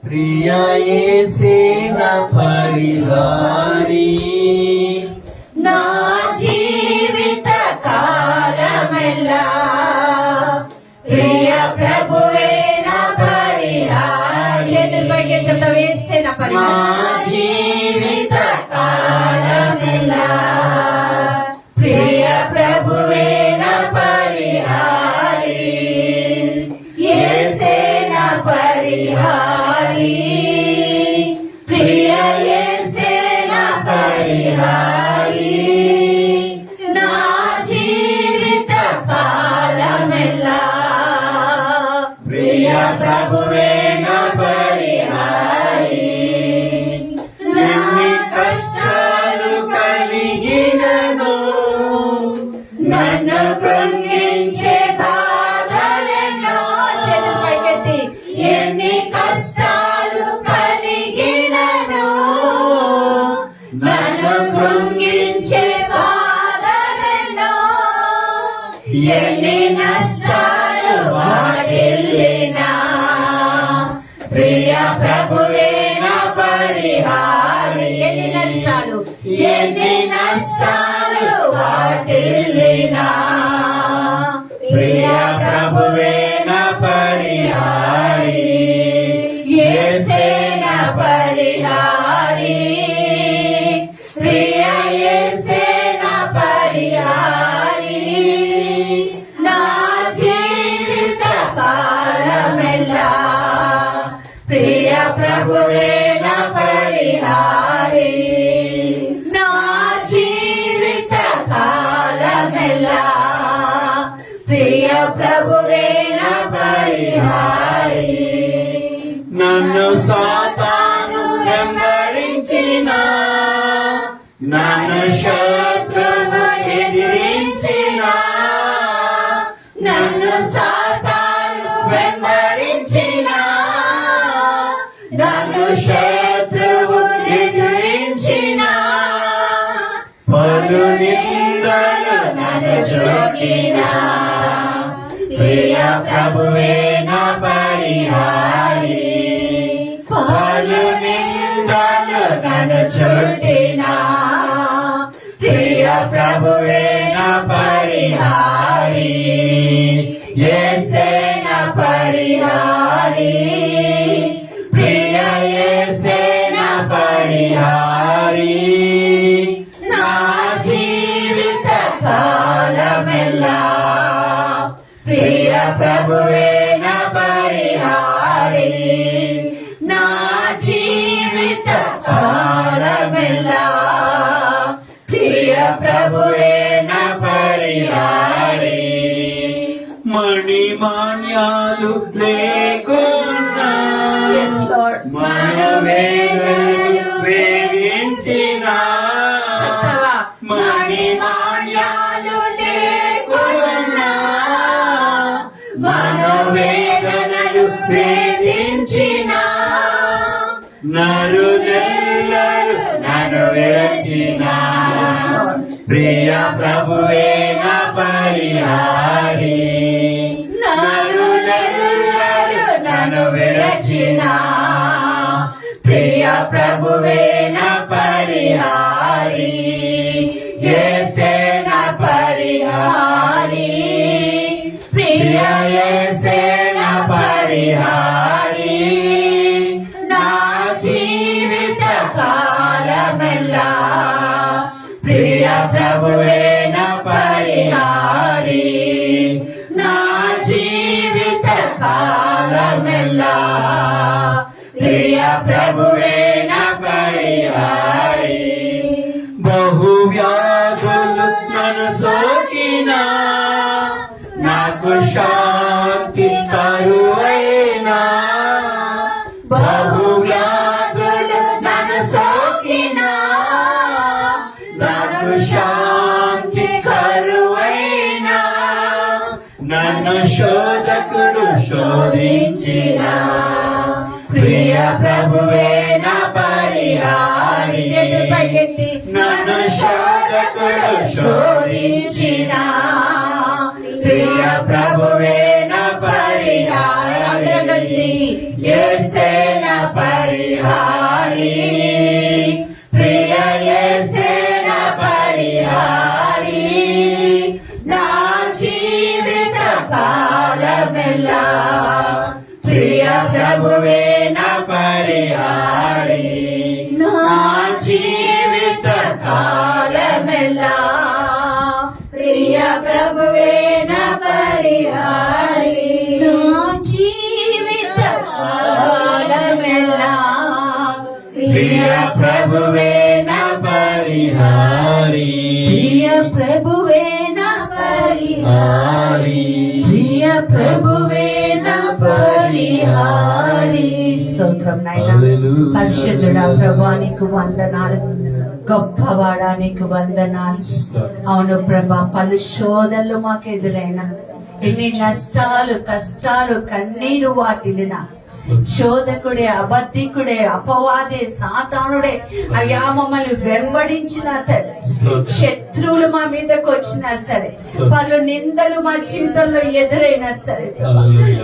ప్రియ యేసే నా పరిహారి, నా జీవిత కాలమెల్లా ప్రియ ప్రభువే నా పరిహారి. చేతులు పైకి చెప్తా, యేసే నా పరిహారి. జీవిత కాలమెల్లా ప్రియ ప్రభువే నా పరిహారి, యేసే నా పరిహారి, ప్రియ యేసే నా పరిహారి. నా జీవిత కాలమెల్లా ప్రియ ప్రభువే నా పరిహారి. ఎన్ని కష్టాలు కలిగినను నన్ను కృంగించే బాధలెన్నో. చేతులు పైకెత్తి, ఎన్ని కష్టాలు కలిగినను నన్ను కృంగించే బాధలెన్నో, ఎన్ని నష్టాలు వాటిల్లినా ప్రియ ప్రభువే నా పరిహారి. ఎన్ని నష్టాలు, ఎన్ని నష్టాలు వాటిల్లినా ప్రియ ప్రభువే నా పరిహారి, యేసే నా పరిహారి, ప్రియ యేసే నా పరిహారి. నా జీవిత కాలమెల్లా ప్రియ ప్రభువే నా పరిహారి. నా జీవిత కాలమెల్లా ప్రియ ప్రభువే నా పరిహారి. నన్ను సాతాను వెంబడించిన, నన్ను శత్రువు ఎదిరించిన, నన్ను సాతాను వెంబడించిన, నన్ను శత్రువు ఎదిరించిన, పలు నిందలు నన్ను చోటిన ప్రియ ప్రభువే నా పరిహారి. పలు నిందలు నన్ను చోటిన ప్రియ ప్రభువే నా పరిహారి, యేసే నా పరిహారి, ప్రియ యేసే నా పరిహారి. నా జీవిత కాలమెల్లా ప్రియ ప్రభువే నా పరిహారి. నా జీవిత కాలమెల్లా ప్రియ ప్రభువే నా పరిహారి. మణిమాన్యాలు లేకున్నా, Yes, Lord. మనోవేదనలు వేగించిన, చెప్తావా? మణిమాన్యాలు లేకున్నా, మనోవేదనలు వేధించిన, నరులెల్లరూ నన్ను విరచిన, ప్రియ ప్రభువే నా పరిహారి. నరులెల్లరూ నన్ను విరచిన, ప్రియ ప్రభువే నా పరిహారి, యేసే నా పరిహారి, ప్రియ యేసే నా పరిహారి. నా జీవిత కాలమెల్లా ప్రియ ప్రభువే నా పరిహారి. నా జీవిత కాలమెల్లా ప్రియ ప్రభువే నా పరిహారి. బహువ్యాధులు నన్ను సోకిన, నాకు శాంతి కరువైనా, బహువ్యాధులు నన్ను సోకిన, నాకు శాంతి కరువైనా, నన్ను శోధకుడు శోధించిన, ప్రియ ప్రభువే నా పరిహారి. చేతులు పైకెత్తి, నన్ను శోధకుడు శోధించిన, ప్రియ ప్రభువే నా పరిహారి. అందరం కలిసి యేసే నా పరిహారి ప్రియ యేసే నా పరిహారి నా జీవిత కాలమెల్లా ప్రియ ప్రభువే నా పరిహారి నా జీవిత కాలమెల్లా ప్రియ ప్రభువే నా పరిహారి నా జీవిత కాలమెల్లా ప్రియ ప్రభువే నా పరిహారి ప్రియ ప్రభువే నా పరిహారి ప్రియ ప్రభువే నా పరిహారి స్తోత్రం నాయనా హల్లెలూయా. పరిశుద్ధుడా ప్రభువా నీకు వందనాలు గొప్పవాడా నీకు వందనాలు అవును ప్రభా పలు శోధనలు మాకు ఎదురైనా ఎన్ని నష్టాలు కష్టాలు కన్నీరు వాటిల్లినా శోధకుడే అబద్ధికుడే అపవాదే సాతానుడే అయ్యా మమ్మల్ని వెంబడించిన శత్రువులు మా మీదకి వచ్చినా సరే పలు నిందలు మా జీవితంలో ఎదురైనా సరే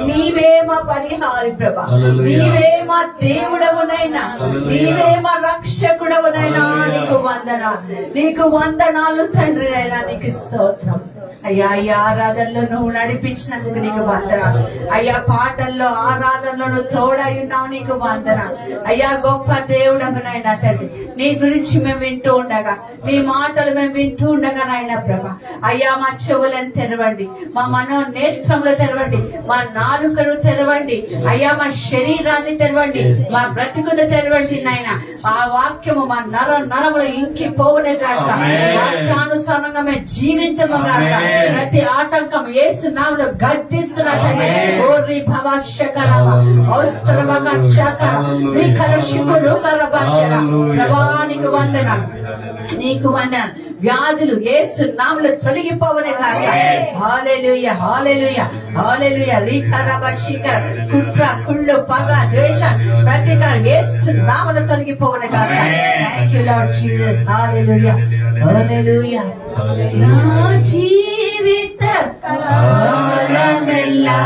నీవే మా పరిహారి ప్రభా నీవే మా దేవుడవునైనా నీవే మా రక్షకుడవునైనా నీకు వందనాలు తండ్రి అయినా నీకు స్తోత్రం అయ్యా ఈ ఆరాధనలో నువ్వు నడిపించినందుకు నీకు వందనాలు అయ్యా పాటల్లో ఆరాధనలో నువ్వు తోడై ఉన్నావు నీకు వందనాలు అయ్యా గొప్ప దేవుడమునైనా తండ్రి నీ గురించి మేము వింటూ ఉండగా నీ మాటలు మేము వింటూ ఉండగా నాయన ప్రభా అయ్యా మా చెవులను తెరవండి మా మనోనేత్రములు తెరవండి మా నాలుకను తెరవండి అయ్యా మా శరీరాన్ని తెరవండి మా బ్రతుకును తెరవండి నాయన ఆ వాక్యము మా నరములు ఇంకి పోవునే కాక వాక్యానుసారంగా మేము జీవితము కాక ప్రతి ఆటంకం యేసు నామములో గద్దిస్తున్నా తండ్రి ఓరి భవశకరవ ఔస్త్రవక శకర వికరషికులు కరబశర ప్రభానికి వందనాలు నీకు వందనాలు వ్యాధులు యేసు నామములో తొలగిపోవనే కాక హల్లెలూయా హల్లెలూయా హల్లెలూయా రికరబశికర కుట్ర కుళ్ళు పగ ద్వేషం ప్రతికారం యేసు నామములో తొలగిపోవనే కాక థాంక్యూ లార్డ్ జీసస్ హల్లెలూయా హల్లెలూయా నా జీవిత కాలమెల్లా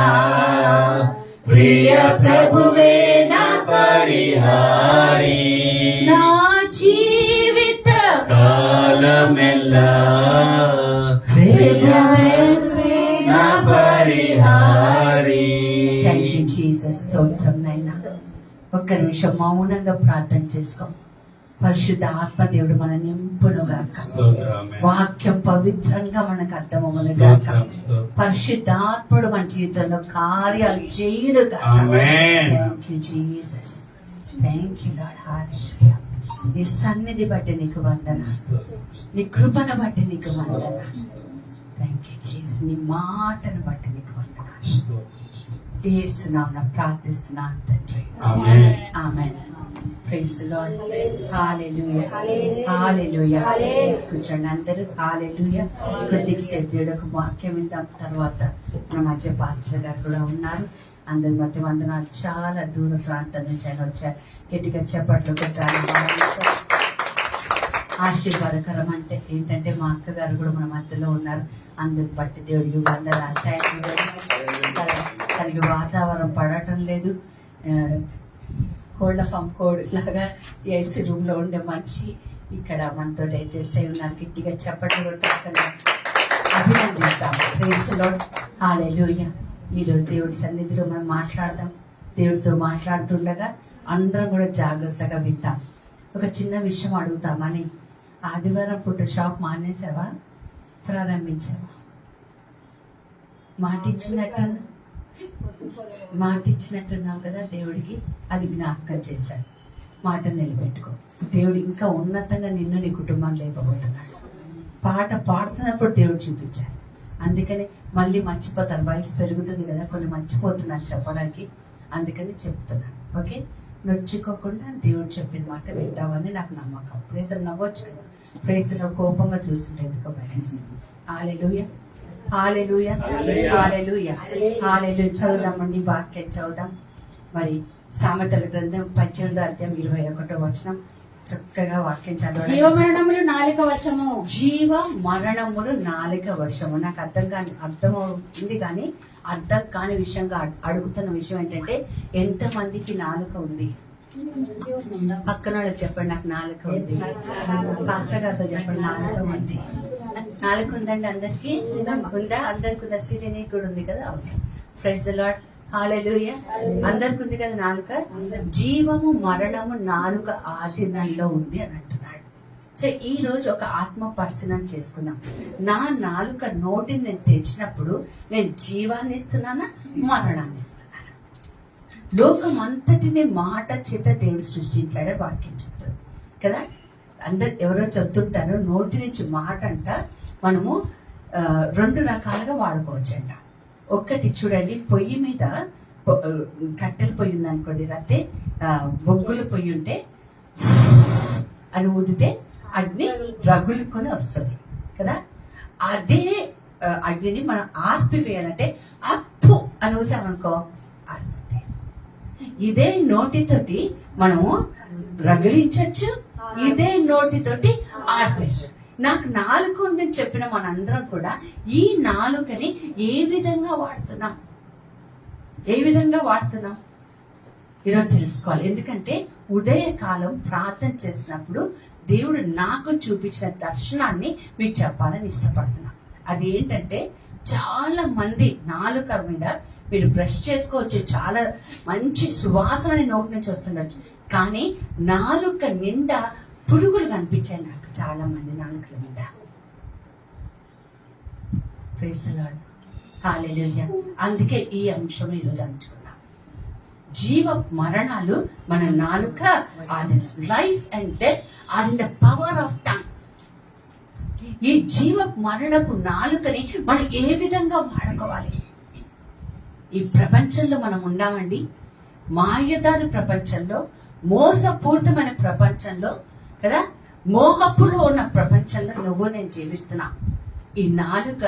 ప్రియ ప్రభువే నా పరిహారి నా జీవిత కాలమెల్లా ప్రభువే నా పరిహారి. థాంక్యూ జీసస్ స్తోత్రం నాయనా ఒక్క నిమిషం మౌనంగా ప్రార్థన చేసుకో పరిశుద్ధ ఆత్మదేవుడు మన నింపునుగాక స్తోత్రమే. వాక్యం పవిత్రంగా మనకు అర్థమవునుగాక స్తోత్రం, స్తోత్రం. పరిశుద్ధాత్ముడు మన జీవితంలో కార్యాలు చేయునుగాక ఆమేన్. థాంక్యూ జీసస్ థాంక్యూ లార్డ్ హల్లెలూయా నీ సన్నిధి బట్టి నీకు వందన నీ కృపను బట్టి నీకు వందన థాంక్యూ జీసస్ నీ మాటను బట్టి నీకు వందన యేసు నామమున ప్రార్థిస్తున్నాను తండ్రి ఆమేన్. ఆమేన్ ప్రైజ్ ది లార్డ్ హల్లెలూయా హల్లెలూయా కూర్చోండి అందరూ హల్లెలూయా కొద్దిసేపు దేవుడి యొక్క వాక్యం విందాం తర్వాత మన మధ్య పాస్టర్ గారు కూడా ఉన్నారు అందరి బట్టి వందనాలు చాలా దూర ప్రాంతం నుంచి ఆయన వచ్చారు గట్టిగా చప్పట్లు కొట్టాలి ఆశీర్వాదకరం అంటే ఏంటంటే మా అక్కగారు కూడా మన మధ్యలో ఉన్నారు అందరి బట్టి దేవుడికి వందనాలు థ్యాంక్ యూ వెరీ మచ్ తనకి వాతావరణం పడటం లేదు కోళ్ళ ఫామ్ కోడ్ లాగా ఏసీ రూమ్ లో ఉండే మనిషి ఇక్కడ మనతో అడ్జస్ట్ అయి ఉన్నారు గట్టిగా చెప్పట్లు కొట్టాలి అభినందిస్తాం ప్రైజ్ ది లార్డ్ హల్లెలూయా ఈరోజు దేవుడి సన్నిధిలో మనం మాట్లాడదాం దేవుడితో మాట్లాడుతుండగా అందరం కూడా జాగ్రత్తగా వింటాం ఒక చిన్న విషయం అడుగుతామని ఆదివారం పూట షాప్ మానేసావా ప్రారంభించావా మాట ఇచ్చినట్టున్నావు కదా దేవుడికి అది జ్ఞాపకం చేశాడు మాట నిలబెట్టుకో దేవుడు ఇంకా ఉన్నతంగా నిన్ను నీ కుటుంబం లేకపోతున్నాడు పాట పాడుతున్నప్పుడు దేవుడు చూపించాడు అందుకని మళ్ళీ మర్చిపోతాను వయసు పెరుగుతుంది కదా కొన్ని మర్చిపోతున్నాను చెప్పడానికి అందుకని చెప్తున్నాను ఓకే నొచ్చుకోకుండా దేవుడు చెప్పిన మాట వింటావని నాకు నమ్మకం ప్రేజ్ నవ్వచ్చు కదా ప్రేజ్ కోపంగా చూస్తుంటే ఎందుకో భయస్తుంది హల్లెలూయా హల్లెలూయా హల్లెలూయా హల్లెలూయా చదువుదామండి వాక్యం చదువుదాం మరి సామెతల గ్రంథం 18వ అధ్యాయం 21వ వచనం చక్కగా వాక్యం చదవడం జీవ మరణములు నాలుక వశము జీవ మరణములు నాలుక వర్షము నాకు అర్థమవుతుంది కానీ అర్థం కాని విషయంగా అడుగుతున్న విషయం ఏంటంటే ఎంతమందికి నాలుక ఉంది పక్కన వాళ్ళకి చెప్పండి, నాకు నాలుక ఉంది. పాస్టర్ గారితో చెప్పండి, నాలుక ఉంది. నాలుక ఉందండి అందరికి? ఉందా? అందరికి ఉందా? సిరిని కూడా ఉంది కదా. ఓకే, ప్రైజ్ ది లార్డ్, హల్లెలూయా. అందరికి ఉంది కదా నాలుక. జీవము మరణము నాలుక ఆధీనంలో ఉంది అని అంటున్నాడు. సో ఈ రోజు ఒక ఆత్మ పరిశీలన చేసుకుందాం. నా నాలుక నోటిని నేను తెరిచినప్పుడు నేను జీవాన్ని ఇస్తున్నానా, మరణాన్ని ఇస్తున్నానా? లోకం అంతటిని మాట చేత దేవుడు సృష్టించాడే వాక్యం చెప్తాడు కదా. అందరు ఎవరో చెప్తుంటారు, నోటి నుంచి మాట అంట మనము 2 రకాలుగా వాడుకోవచ్చంట. ఒక్కటి చూడండి, పొయ్యి మీద కట్టెల పొయ్యి ఉంది అనుకోండి, లేకపోతే బొగ్గుల పొయ్యి ఉంటే అని ఊదితే అగ్ని రగులుకొని వస్తుంది కదా. అదే అగ్నిని మనం ఆర్పివేయాలంటే అత్తు అని ఊసామనుకో ఆర్పితే. ఇదే నోటితోటి మనము రగిలించచ్చు, ఇదే నోటితోటి ఆర్పేచ్చు. నాకు నాలుక ఉందని చెప్పిన మనందరం కూడా ఈ నాలుకని ఏ విధంగా వాడుతున్నాం, ఈరోజు తెలుసుకోవాలి. ఎందుకంటే ఉదయకాలం ప్రార్థన చేసినప్పుడు దేవుడు నాకు చూపించిన దర్శనాన్ని మీకు చెప్పాలని ఇష్టపడుతున్నా. అది ఏంటంటే, చాలా మంది నాలుక మీద మీరు బ్రష్ చేసుకోవచ్చు, చాలా మంచి సువాసన నోటి నుంచి వస్తుండొచ్చు, కానీ నాలుక నిండా పురుగులు కనిపించాయి నాకు చాలా మంది నాలుకల మీద. Praise the Lord, hallelujah. అందుకే ఈ అంశం ఈరోజు అంచుకున్నాం. జీవ మరణాలు మన నాలుక. Life and death are in the power of tongue. ఈ జీవ మరణపు నాలుకని మనం ఏ విధంగా వాడుకోవాలి? ఈ ప్రపంచంలో మనం ఉన్నామండి, మాయదారి ప్రపంచంలో, మోసపూరితమైన ప్రపంచంలో కదా, మోహపులో ఉన్న ప్రపంచంలో నువ్వు నేను జీవిస్తున్నా. ఈ నాలుక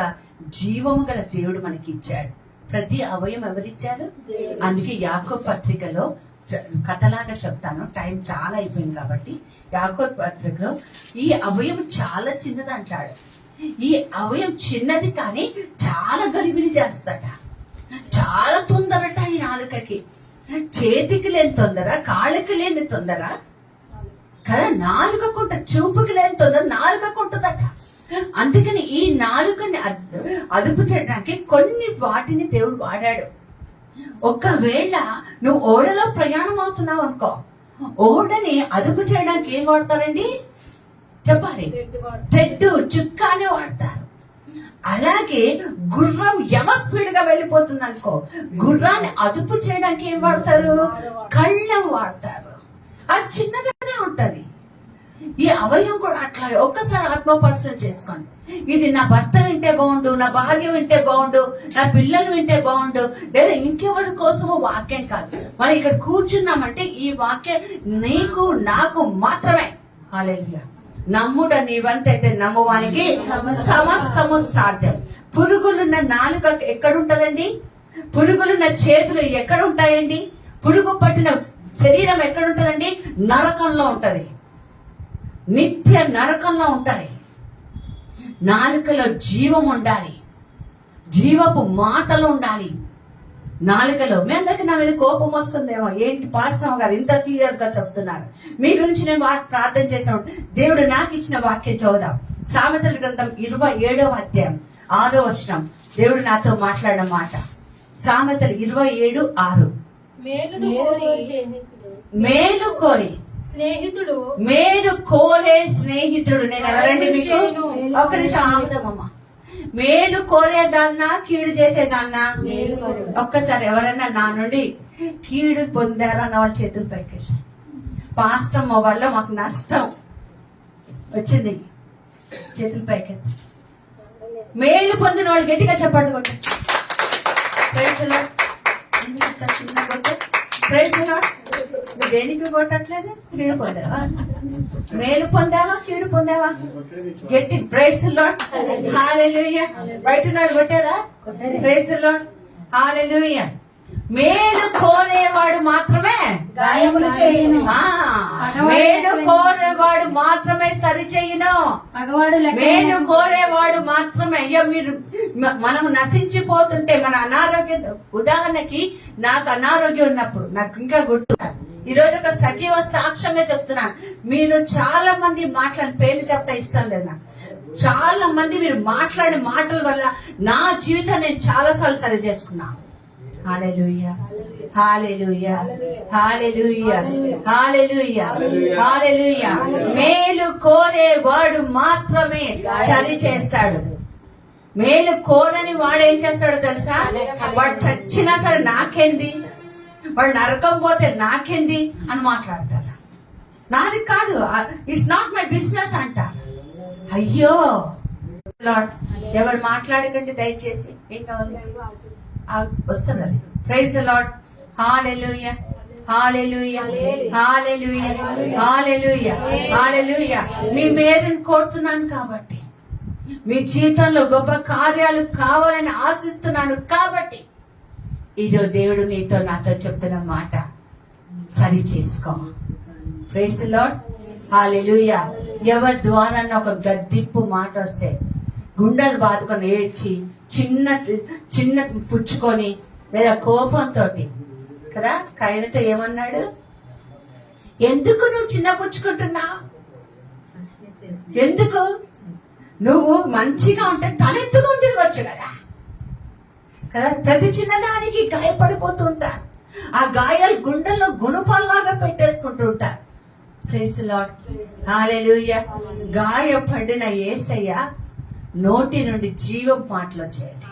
జీవము గల దేవుడు మనకి ఇచ్చాడు. ప్రతి అవయం ఎవరిచ్చారు? అందుకే యాకోబు పత్రికలో కథలాగా చెప్తాను, టైం చాలా అయిపోయింది కాబట్టి. యాకోబు పత్రికలో ఈ అవయం చాలా చిన్నది అంటాడు. ఈ అవయం చిన్నది కానీ చాలా గలిబిలి చేస్తాడ. చాలా తొందరట ఈ నాలుకకి. చేతికి లేని తొందర, కాళ్ళకి లేని తొందర కదా, నాలుకకుంట చూపుకి లేని తొందర నాలుకకుంటుందట. అందుకని ఈ నాలుకని అదుపు చేయడానికి కొన్ని వాటిని దేవుడు వాడాడు. ఒకవేళ నువ్వు ఓడలో ప్రయాణం అవుతున్నావు అనుకో, ఓడని అదుపు చేయడానికి ఏం వాడతారండి చెప్పాలి? తెడ్డు, చుక్కానే వాడతారు. అలాగే గుర్రం యమ స్పీడ్ గా వెళ్ళిపోతుంది అనుకో, గుర్రాన్ని అదుపు చేయడానికి ఏం వాడతారు? కళ్ళం వాడతారు. అది చిన్నగానే ఉంటది. ఈ అవయం కూడా అట్లాగే. ఒక్కసారి ఆత్మ పరిశీలన చేసుకోండి. ఇది నా భర్త వింటే బాగుండు, నా భార్య వింటే బాగుండు, నా పిల్లలు వింటే బాగుండు, లేదా ఇంకెవరి కోసమో వాక్యం కాదు. మనం ఇక్కడ కూర్చున్నామంటే ఈ వాక్యం నీకు నాకు మాత్రమే. హల్లెలూయా. నమ్ముట నీవంతైతే నమ్మువానికి సమస్తము సాధ్యం. పురుగులున్న నాలుక ఎక్కడుంటదండి? పురుగులున్న చేతులు ఎక్కడ ఉంటాయండి? పురుగు పట్టిన శరీరం ఎక్కడుంటదండి? నరకంలో ఉంటది, నిత్య నరకంలో ఉంటది. నాలుకలో జీవం ఉండాలి, జీవపు మాటలు ఉండాలి నాలుకలో. మీ అందరికి నా మీద కోపం వస్తుందేమో, ఏంటి పాస్టర్ గారు ఇంత సీరియస్ గా చెప్తున్నారు? మీ గురించి నేను ప్రార్థన చేసినప్పుడు దేవుడు నాకు ఇచ్చిన వాక్యం చదువుదాం. సామెతల గ్రంథం 27వ అధ్యాయం 6వ వచనం. దేవుడు నాతో మాట్లాడిన మాట. సామెతలు 27:6. మేలు కోరి స్నేహితుడు, మేలు కోరే స్నేహితుడు. నేను ఎవరండి మీకు? ఒక నిమిషం ఆగుదామమ్మా. మేలు కోరేదాన్నా కీడు చేసేదాన్నా? ఒక్కసారి ఎవరన్నా నా నుండి కీడు పొందారా అన్న వాళ్ళ చేతులు పైకేసి. పాస్టమ్ వల్ల మాకు నష్టం వచ్చింది, చేతులు పైకెత్తి. మేలు పొందిన వాళ్ళు గట్టిగా చెప్పండి. కొట్టు చిన్న కొట్టు. Praise the Lord. దేనికి కొట్టట్లేదు? కీడు పొందావా? మేలు పొందావా? కీడు పొందావా? గట్టి ప్రైజ్ ది లార్డ్, హల్లెలూయా. బయట నాడు కొట్టారా? ప్రైజ్ ది లార్డ్, హల్లెలూయా. మేలు కోరేవాడు మాత్రమే గాయములు చేయును. మేలు కోరేవాడు మాత్రమే సరి చేయును. మేలు కోరేవాడు మాత్రమే. అయ్యో మీరు మనం నశించిపోతుంటే మన అనారోగ్యం, ఉదాహరణకి నాకు అనారోగ్యం ఉన్నప్పుడు నాకు ఇంకా గుర్తు, ఈరోజు ఒక సజీవ సాక్ష్యంగా చెప్తున్నాను. మీరు చాలా మంది మాట్లాడిన పేర్లు చెప్పడం ఇష్టం లేదు నాకు. చాలా మంది మీరు మాట్లాడిన మాటల వల్ల నా జీవితాన్ని నేను చాలా సార్లు సరి చేసుకున్నాను. హల్లెలూయా, హల్లెలూయా, హల్లెలూయా, హల్లెలూయా, హల్లెలూయా. మేలు కోరేవాడు మాత్రమే సరి చేస్తాడు. మేలు కోరని వాడు ఏం చేస్తాడో తెలుసా? వాడు చచ్చినా సరే నాకేంది, వాడు నరకం పోతే నాకేంది అని మాట్లాడతారు. నాది కాదు, ఇట్స్ నాట్ మై బిజినెస్ అంట. అయ్యో లార్డ్, ఎవరు మాట్లాడకండి దయచేసి. ఏం కావాలి వస్తుంది అది. Praise the Lord. Hallelujah, hallelujah, hallelujah, hallelujah, hallelujah. మీ మేలుని కోరుతున్నాను కాబట్టి, మీ జీవితంలో గొప్ప కార్యాలు కావాలని ఆశిస్తున్నాను కాబట్టి, ఇదో దేవుడు నీతో నాతో చెప్తున్న మాట, సరి చేసుకో. Praise the Lord. హల్లెలూయా. ఎవరి ద్వారా ఒక గద్దింపు మాట వస్తే గుండెలు బాదుకొని ఏడ్చి చిన్న చిన్న పుచ్చుకొని లేదా కోపంతో కదా, కయనతో ఏమన్నాడు? ఎందుకు నువ్వు చిన్న పుచ్చుకుంటున్నావు? ఎందుకు? నువ్వు మంచిగా ఉంటే తలెత్తుకొని తిరగచ్చు కదా. ప్రతి చిన్నదానికి గాయపడిపోతూ ఉంటారు. ఆ గాయాలు గుండెల్లో గుణపాల్లాగా పెట్టేసుకుంటూ ఉంటారు. Praise the Lord. హల్లెలూయా. గాయపడిన యేసయ్య నోటి నుండి జీవం మాటలు వచ్చేయండి.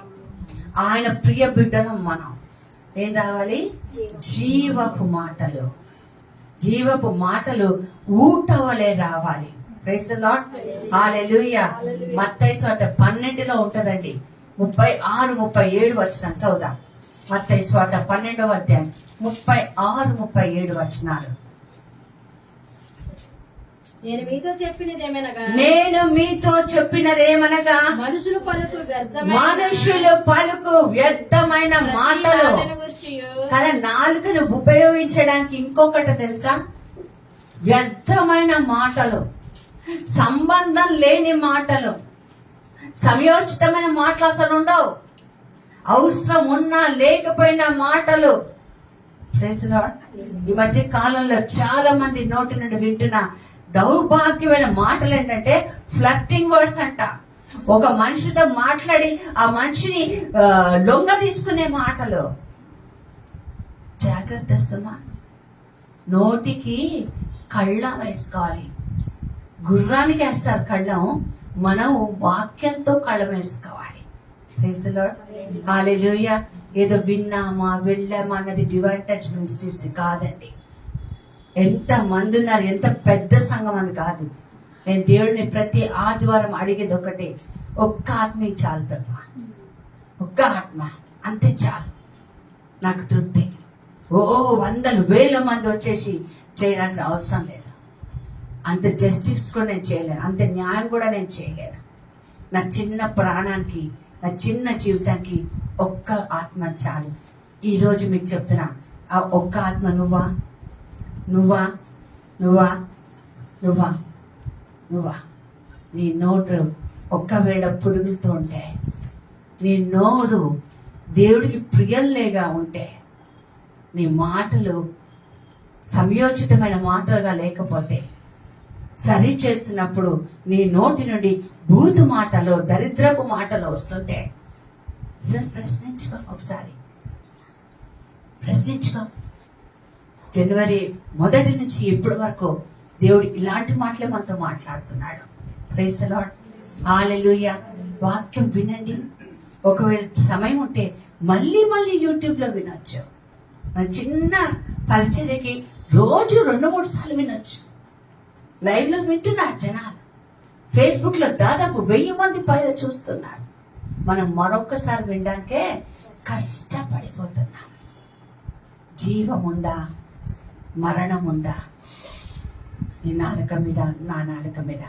ఆయన ప్రియ బిడ్డలం మనం. ఏం రావాలి? జీవపు మాటలు. జీవపు మాటలు ఊట వలె రావాలి. Praise the Lord. Hallelujah. Mattayi సువార్త 12లో ఉంటదండి. 36, 37 వచనం చదువుదాం. మత్తయి సువార్త 12వ అధ్యాయం 36, 37 వచనాలు. నేను మీతో చెప్పినదేమనగా మనుషులు పలుకు వ్యర్థమైన మాటలు కదా. నాలుకను ఉపయోగించడానికి ఇంకొకటి తెలుసా? వ్యర్థమైన మాటలు, సంబంధం లేని మాటలు, సమయోచితమైన మాటలు అసలు ఉండవు. అవసరం ఉన్నా లేకపోయినా మాటలు. Praise the Lord. ఈ మధ్య కాలంలో చాలా మంది నోటి నుండి వింటున్న దౌర్భాగ్యమైన మాటలు ఏంటంటే ఫ్లర్టింగ్ వర్డ్స్ అంట. ఒక మనిషితో మాట్లాడి ఆ మనిషిని లొంగ తీసుకునే మాటలు. జాగ్రత్త సుమా. నోటికి కళ్ళం వేసుకోవాలి. గుర్రానికి వేస్తారు కళ్ళం, మనం వాక్యంతో కళ్ళం వేసుకోవాలి. Praise the Lord. హల్లెలూయా. ఏదో విన్నామా వెళ్ళామా అన్నది డివైన్ టచ్ మినిస్ట్రీస్ కాదండి. ఎంత మంది ఉన్నారు, ఎంత పెద్ద సంఘం అని కాదు. నేను దేవుడిని ప్రతి ఆదివారం అడిగేది ఒకటే, ఒక్క ఆత్మ చాలు ప్రభా, ఒక్క ఆత్మ అంతే చాలు, నాకు తృప్తి. వందలు వేల మంది వచ్చేసి చేయడానికి అవసరం లేదు. అంత జస్టిస్ కూడా నేను చేయలేను, అంత న్యాయం కూడా నేను చేయలేను. నా చిన్న ప్రాణానికి, నా చిన్న జీవితానికి ఒక్క ఆత్మ చాలు. ఈరోజు మీకు చెప్తున్నా, ఆ ఒక్క ఆత్మ నువ్వా నువ్వా నువ్వా నువ్వా నువ్వా నీ నోరు ఒక్కవేళ పురుగులతో ఉంటే, నీ నోరు దేవుడికి ప్రియంలేగా ఉంటే, నీ మాటలు సమయోచితమైన మాటలుగా లేకపోతే, సరి చేస్తున్నప్పుడు నీ నోటి నుండి బూతు మాటలు, దరిద్రపు మాటలు వస్తుంటే, ప్రశ్నించుకో. ఒకసారి ప్రశ్నించుకో. జనవరి 1 నుంచి ఇప్పటి వరకు దేవుడు ఇలాంటి మాటలే మనతో మాట్లాడుతున్నాడు. Praise the Lord. హల్లెలూయా. వాక్యం వినండి. ఒకవేళ సమయం ఉంటే మళ్ళీ యూట్యూబ్ లో వినొచ్చు. మన చిన్న పరిచర్యకి రోజు 2-3 సార్లు వినొచ్చు. లైవ్ లో వింటున్నారు జనాలు. ఫేస్బుక్ లో దాదాపు 1000 మంది పైన చూస్తున్నారు. మనం మరొక్కసారి వినడానికే కష్టపడిపోతున్నాం. జీవం ఉందా, మరణం ఉందా? నీ నాలుక మీద, నా నాలుక మీద.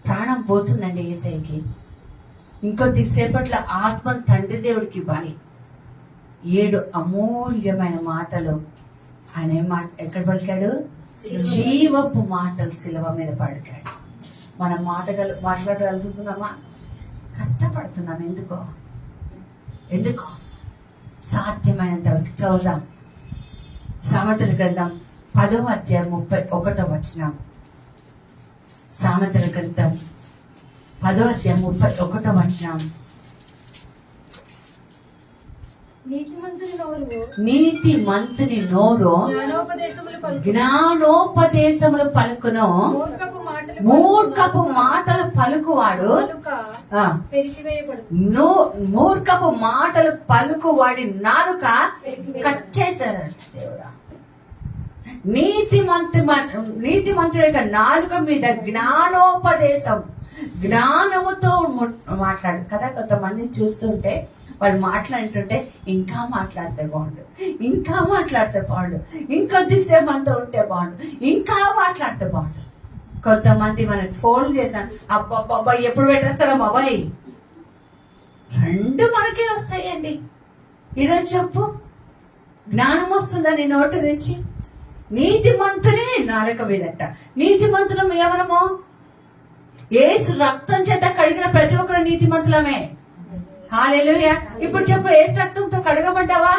ప్రాణం పోతుందండి యేసయ్యకి. ఇంకొద్ది సేపట్లో ఆత్మ తండ్రి దేవుడికి ఇవ్వాలి. 7 అమూల్యమైన మాటలు ఆయన ఎక్కడ పలికాడు? జీవపు మాటలు శిలువ మీద పలికాడు. మనం మాట్లాడగలుగుతున్నామా? కష్టపడుతున్నాం. ఎందుకో సాధ్యమైనంత వరకు చదువుదాం. సామెతల గ్రంథం 10వ అధ్యాయం 31వ వచనం. సామెతల గ్రంథం 10వ అధ్యాయం 31వ వచనం. నీతిమంతుని నోరు జ్ఞానోపదేశములు పలుకును, మూర్ఖపు మాటలు పలుకువాడు మూర్ఖపు మాటలు పలుకువాడి నాలుక కట్ చేశారు దేవుడా. నీతిమంతుడి యొక్క నాలుక మీద జ్ఞానోపదేశం, జ్ఞానముతో మాట్లాడు కదా. కొంతమందిని చూస్తుంటే వాళ్ళు మాట్లాడుతుంటే ఇంకా మాట్లాడితే బాగుండు, ఇంకా మాట్లాడితే బాగుండు, ఇంకొద్దిసేపు అంతా ఉంటే బాగుండు, ఇంకా మాట్లాడితే బాగుండు. కొంతమంది మనకి ఫోన్ చేశాను, అబ్బాబ్బా ఎప్పుడు పెట్టేస్తారా బాబాయ్, రెండు మనకే వస్తాయండి. ఈరోజు చెప్పు, జ్ఞానం వస్తుందా నీ నోటి నుంచి? నీతిమంతునే నాలుక మీదట. నీతిమంతులం ఎవరము? యేసు రక్తం చేత కడిగిన ప్రతి ఒక్కరు నీతిమంతులమే. హల్లెలూయా. ఇప్పుడు చెప్పు, యేసు రక్తంతో కడగబడ్డావా?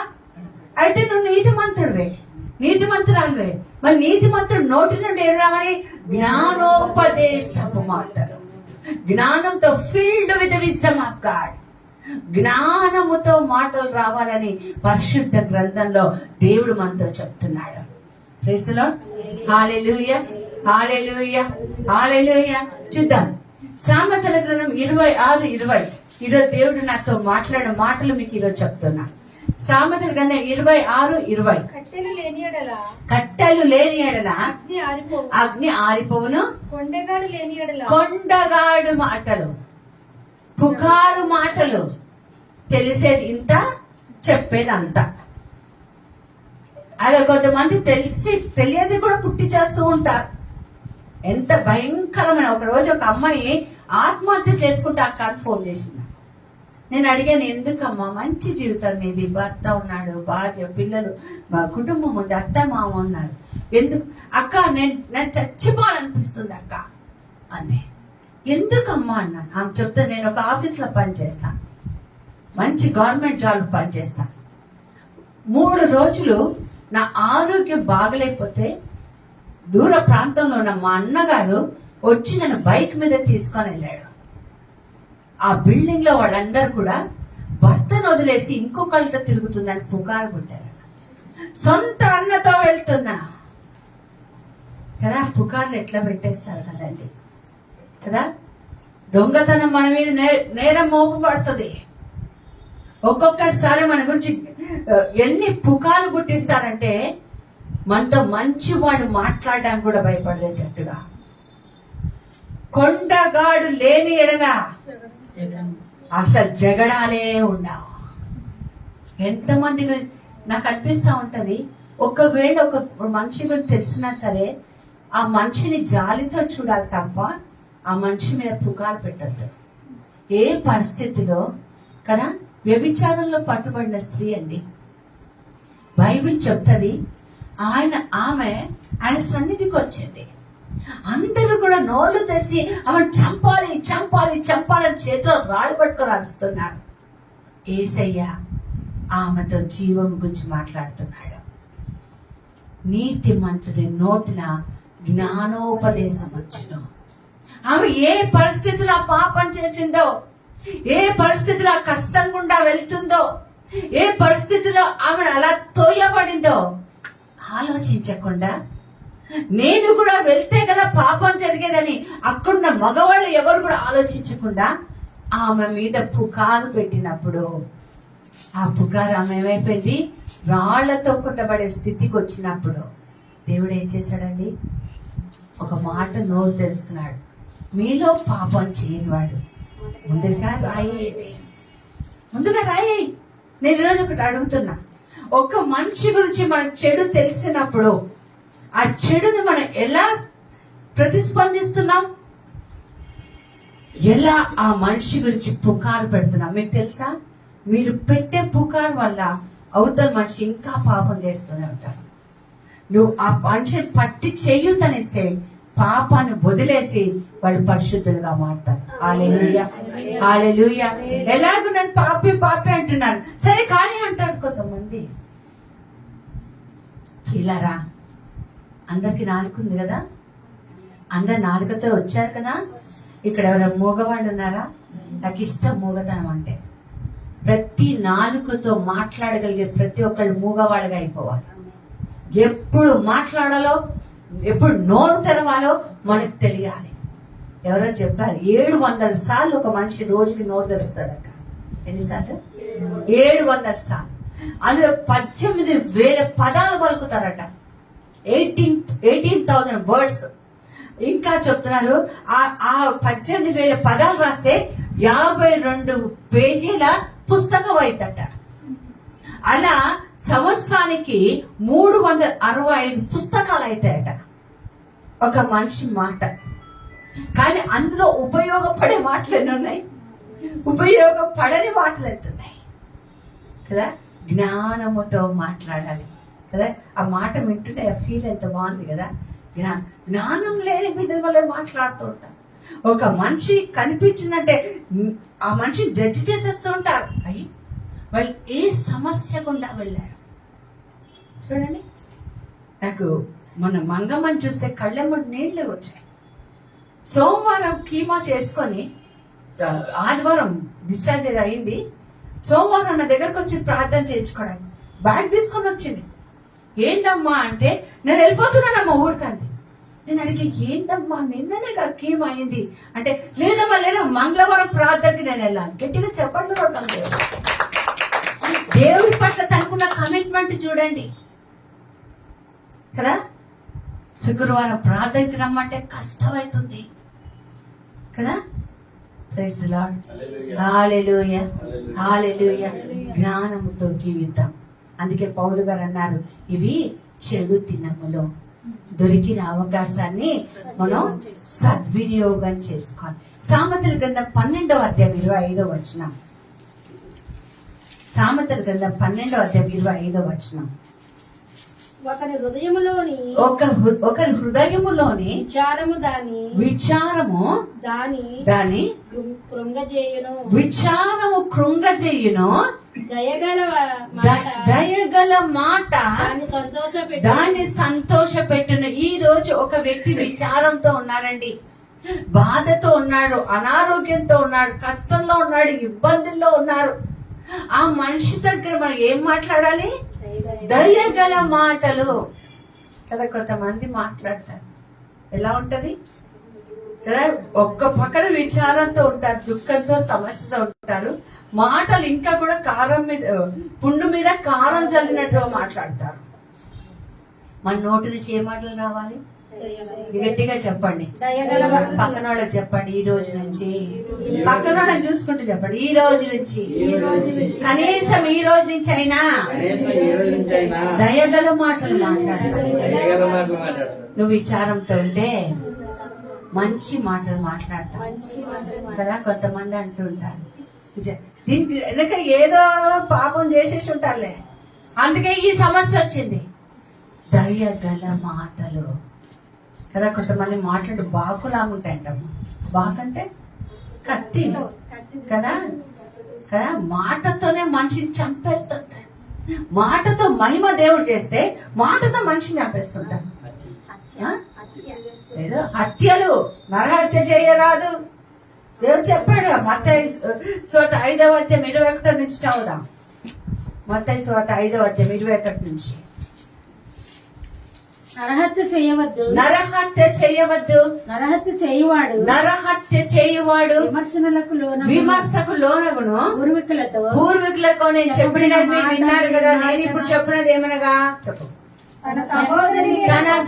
అయితే నువ్వు నీతిమంతుడివే, నీతిమంతురాలువే. మరి నీతిమంతుడు నోటి నుండి ఏం రావాలి? జ్ఞానోపదేశపు మాటలు, జ్ఞానంతో filled with wisdom of God. జ్ఞానముతో మాటలు రావాలని పరిశుద్ధ గ్రంథంలో దేవుడు మనతో చెప్తున్నాడు. Praise the Lord. Hallelujah, hallelujah, hallelujah. చూద్దాం సామెతల గ్రంథం 26:20. ఈరోజు దేవుడు నాతో మాట్లాడిన మాటలు మీకు ఈరోజు చెప్తున్నా. సామెతల గ్రంథం 26:20. కట్టెలు లేని ఎడల అగ్ని ఆరిపోవును, కొండగాడు మాటలు, పుకారు మాటలు, తెలిసేది ఇంత, చెప్పేది అంత. అలా కొంతమంది తెలియదు కూడా పుట్టి చేస్తూ ఉంటారు. ఎంత భయంకరమైన. ఒక రోజు ఒక అమ్మాయి ఆత్మహత్య చేసుకుంటే అక్క ఫోన్ చేసింది. నేను అడిగాను, ఎందుకమ్మా? మంచి జీవితం నీది, భర్త ఉన్నాడు, భార్య, పిల్లలు, మా కుటుంబం ఉంది, అత్త మామ ఉన్నారు, ఎందుకు అక్క? నేను చచ్చిపోవాలనిపిస్తుంది అక్క అంది. ఎందుకమ్మా అన్నాను. ఆమె చెప్తే, నేను ఒక ఆఫీస్లో పనిచేస్తాను, మంచి గవర్నమెంట్ జాబ్ పనిచేస్తాను. 3 రోజులు నా ఆరోగ్యం బాగలేకపోతే దూర ప్రాంతంలో ఉన్న మా అన్నగారు వచ్చి నన్ను బైక్ మీద తీసుకొని వెళ్ళాడు. ఆ బిల్డింగ్ లో వాళ్ళందరూ కూడా భర్తను వదిలేసి ఇంకొకళ్ళతో తిరుగుతుందని పుకారు పుట్టారు. సొంత అన్నతో వెళ్తున్నా కదా. పుకార్లు ఎట్లా పెట్టేస్తారు కదండి కదా. దొంగతనం మన మీద నేరం మోపబడుతుంది. ఒక్కొక్కసారి మన గురించి ఎన్ని పుకార్లు పుట్టిస్తారంటే మనతో మంచి వాడు మాట్లాడడానికి కూడా భయపడేటట్టుగా. కొండగాడు లేని ఎడల అసలు జగడాలే ఉండవు. ఎంతమంది నాకు అనిపిస్తా ఉంటది, ఒకవేళ ఒక మనిషి గురించి తెలిసినా సరే ఆ మనిషిని జాలితో చూడాలి తప్ప ఆ మనిషి మీద పుకారు పెట్టద్దు. ఏ పరిస్థితిలో కదా. వ్యభిచారంలో పట్టుబడిన స్త్రీ అండి, బైబిల్ చెప్తుంది, ఆమె ఆయన సన్నిధికి వచ్చింది. అందరూ కూడా నోళ్లు తెరిచి ఆమె చంపాలి చంపాలి చంపాలని చేతిలో రాళ్ళు పట్టుకొని అరుస్తున్నారు. యేసయ్య ఆమెతో జీవం గురించి మాట్లాడుతున్నాడు. నీతిమంతుడి నోటిన జ్ఞానోపదేశం వచ్చును. ఆమె ఏ పరిస్థితిలో పాపం చేసిందో, ఏ పరిస్థితిలో కష్టం గుండా వెళ్తుందో, ఏ పరిస్థితిలో ఆమె అలా తోయబడిందో ఆలోచించకుండా, నేను కూడా వెళ్తే కదా పాపం జరిగేదని అక్కడున్న మగవాళ్ళు ఎవరు కూడా ఆలోచించకుండా ఆమె మీద పుకారు పెట్టినప్పుడు ఆ పుకారు ఆమె ఏమైపోయింది? రాళ్లతో కొట్టబడే స్థితికి వచ్చినప్పుడు దేవుడు ఏం చేశాడండి? ఒక మాట నోరు తెరుస్తున్నాడు. మీలో పాపం చేయనివాడు ముందుగా రాయి. నేను ఈరోజు ఒకటి అడుగుతున్నా, ఒక మనిషి గురించి మనకు చెడు తెలిసినప్పుడు ఆ చెడుని మనం ఎలా ప్రతిస్పందిస్తున్నాం? ఎలా ఆ మనిషి గురించి పుకారు పెడుతున్నాం? మీకు తెలుసా, మీరు పెట్టే పుకారు వల్ల అవతల మనిషి ఇంకా పాపం చేస్తూనే ఉంటారు. నువ్వు ఆ మనిషిని పట్టి చెయ్యుతనిస్తే పాపాన్ని వదిలేసి వాళ్ళు పరిశుద్ధులుగా మారుతారు. హల్లెలూయా, హల్లెలూయా. ఎలాగో నన్ను పాపి పాపి అంటున్నారు, సరే కానీ అంటారు కొంతమంది. ప్రియులారా, అందరికి నాలుక ఉంది కదా, అందరు నాలుకతో వచ్చారు కదా. ఇక్కడ ఎవరైనా మూగవాళ్ళు ఉన్నారా? నాకు ఇష్టం మూగతనం అంటే. ప్రతి నాలుకతో మాట్లాడగలిగే ప్రతి ఒక్కళ్ళు మూగవాళ్ళగా అయిపోవాలి. ఎప్పుడు మాట్లాడాలో, ఎప్పుడు నోరు తెరవాలో మనకు తెలియాలి. ఎవరో చెప్పారు 700 సార్లు ఒక మనిషి రోజుకి నోరు తెరుస్తాడట. ఎన్నిసార్లు? 700 సార్లు. అందులో 18,000 పదాలు పలుకుతారట. 18,000 వర్డ్స్. ఇంకా చెప్తున్నారు, ఆ 18,000 పదాలు రాస్తే 52 పేజీల పుస్తకం అయితట. అలా సంవత్సరానికి 365 పుస్తకాలు అవుతాయట ఒక మనిషి మాట. కానీ అందులో ఉపయోగపడే మాటలు ఎన్ని ఉన్నాయి? ఉపయోగపడని మాటలు ఎంతున్నాయి కదా. జ్ఞానముతో మాట్లాడాలి కదా. ఆ మాట వింటుంటే ఆ ఫీల్ ఎంత బాగుంది కదా. జ్ఞానం లేని బిడ్డల వల్లే మాట్లాడుతూ ఉంటాం. ఒక మనిషి కనిపించిందంటే ఆ మనిషిని జడ్జి చేసేస్తూ ఉంటారు. అయ్యి వాళ్ళు ఏ సమస్య గుండా వెళ్ళారు చూడండి. నాకు మన మంగమ్మని చూస్తే కళ్ళెమ్మడి నీళ్లు వచ్చాయి. సోమవారం కీమా చేసుకొని ఆదివారం డిశ్చార్జ్ అయింది. సోమవారం నా దగ్గరకు వచ్చి ప్రార్థన చేయించుకోవడానికి బ్యాగ్ తీసుకొని వచ్చింది. ఏంటమ్మా అంటే, నేను వెళ్ళిపోతున్నానమ్మా ఊరికంది. నేను అడిగి, ఏంటమ్మా నిన్ననే కీమా అయింది అంటే, లేదమ్మా లేదా మంగళవారం ప్రార్థనకి నేను వెళ్ళాను. గట్టిగా చెప్పండి. దేవుడి పట్ల తనకున్న కమిట్మెంట్ చూడండి కదా. శుక్రవారం ప్రార్థనకి రమ్మంటే కష్టమవుతుంది కదా. Praise the Lord. Hallelujah, hallelujah. జ్ఞానముతో జీవితం. అందుకే పౌలు గారు అన్నారు, ఇవి చెడు దినములో దొరికిన అవకాశాన్ని మనం సద్వినియోగం చేసుకోవాలి. సామెతల గ్రంథం 12వ అధ్యాయం 25వ వచనం. సామెతల గ్రంథం 12వ అధ్యాయం 25వ వచనం. ఒకరి హృదయములోని విచారము దాని కృంగజేయును. విచారము కృంగజేయును. దయగల మాట దాన్ని సంతోషపెట్టును. ఈ రోజు ఒక వ్యక్తి విచారంతో ఉన్నారండి, బాధతో ఉన్నాడు, అనారోగ్యంతో ఉన్నాడు, కష్టంలో ఉన్నాడు, ఇబ్బందుల్లో ఉన్నారు. ఆ మనిషి దగ్గర మనం ఏం మాట్లాడాలి? దయగల మాటలు కదా. కొంతమంది మాట్లాడతారు, ఎలా ఉంటది కదా, ఒక్క పక్కన విచారంతో ఉంటారు, దుఃఖంతో, సమస్యతో ఉంటారు. మాటలు ఇంకా కూడా కారం మీద, పుండు మీద కారం చల్లినట్టుగా మాట్లాడతారు. మన నోటి నుంచి ఏ మాటలు రావాలి? గట్టిగా చెప్పండి. పక్కన వాళ్ళకి చెప్పండి, ఈ రోజు నుంచి. పక్కన వాళ్ళని చూసుకుంటూ చెప్పండి, ఈ రోజు నుంచి, కనీసం ఈ రోజు నుంచి అయినా దయగల మాటలు మాట్లాడతారు. నువ్వు విచారంతో ఉంటే మంచి మాటలు మాట్లాడతావు కదా. కొంతమంది అంటుంటారు, దీనికి వెనక ఏదో పాపం చేసేసి ఉంటారులే, అందుకే ఈ సమస్య వచ్చింది. దయగల మాటలు కదా. కొంతమంది మాట్లాడు బాకులాగుంటాయంటమ్మా. బాకంటే కత్తి కదా కదా. మాటతోనే మనిషిని చంపేస్తుంటాడు. మాటతో మహిమ దేవుడు చేస్తే మాటతో మనిషిని చంపేస్తుంటాడు. ఏదో హత్యలు, నరహత్య చేయరాదు దేవుడు చెప్పాడు. మత్తయి సువార్త 5వ అధ్యాయం 21 నుంచి చదువుదాం. మత్తయి సువార్త 5వ అధ్యాయం 21 నుంచి. నరహత్య చేయవద్దు, నరహత్య చేయవద్దు, నరహత్య చేయువాడు విమర్శకు లోనగును. పూర్వీకులతో నేను చెప్పినది మీరు విన్నారు కదా. నేను ఇప్పుడు చెప్పినది ఏమనగా చెప్పు, తన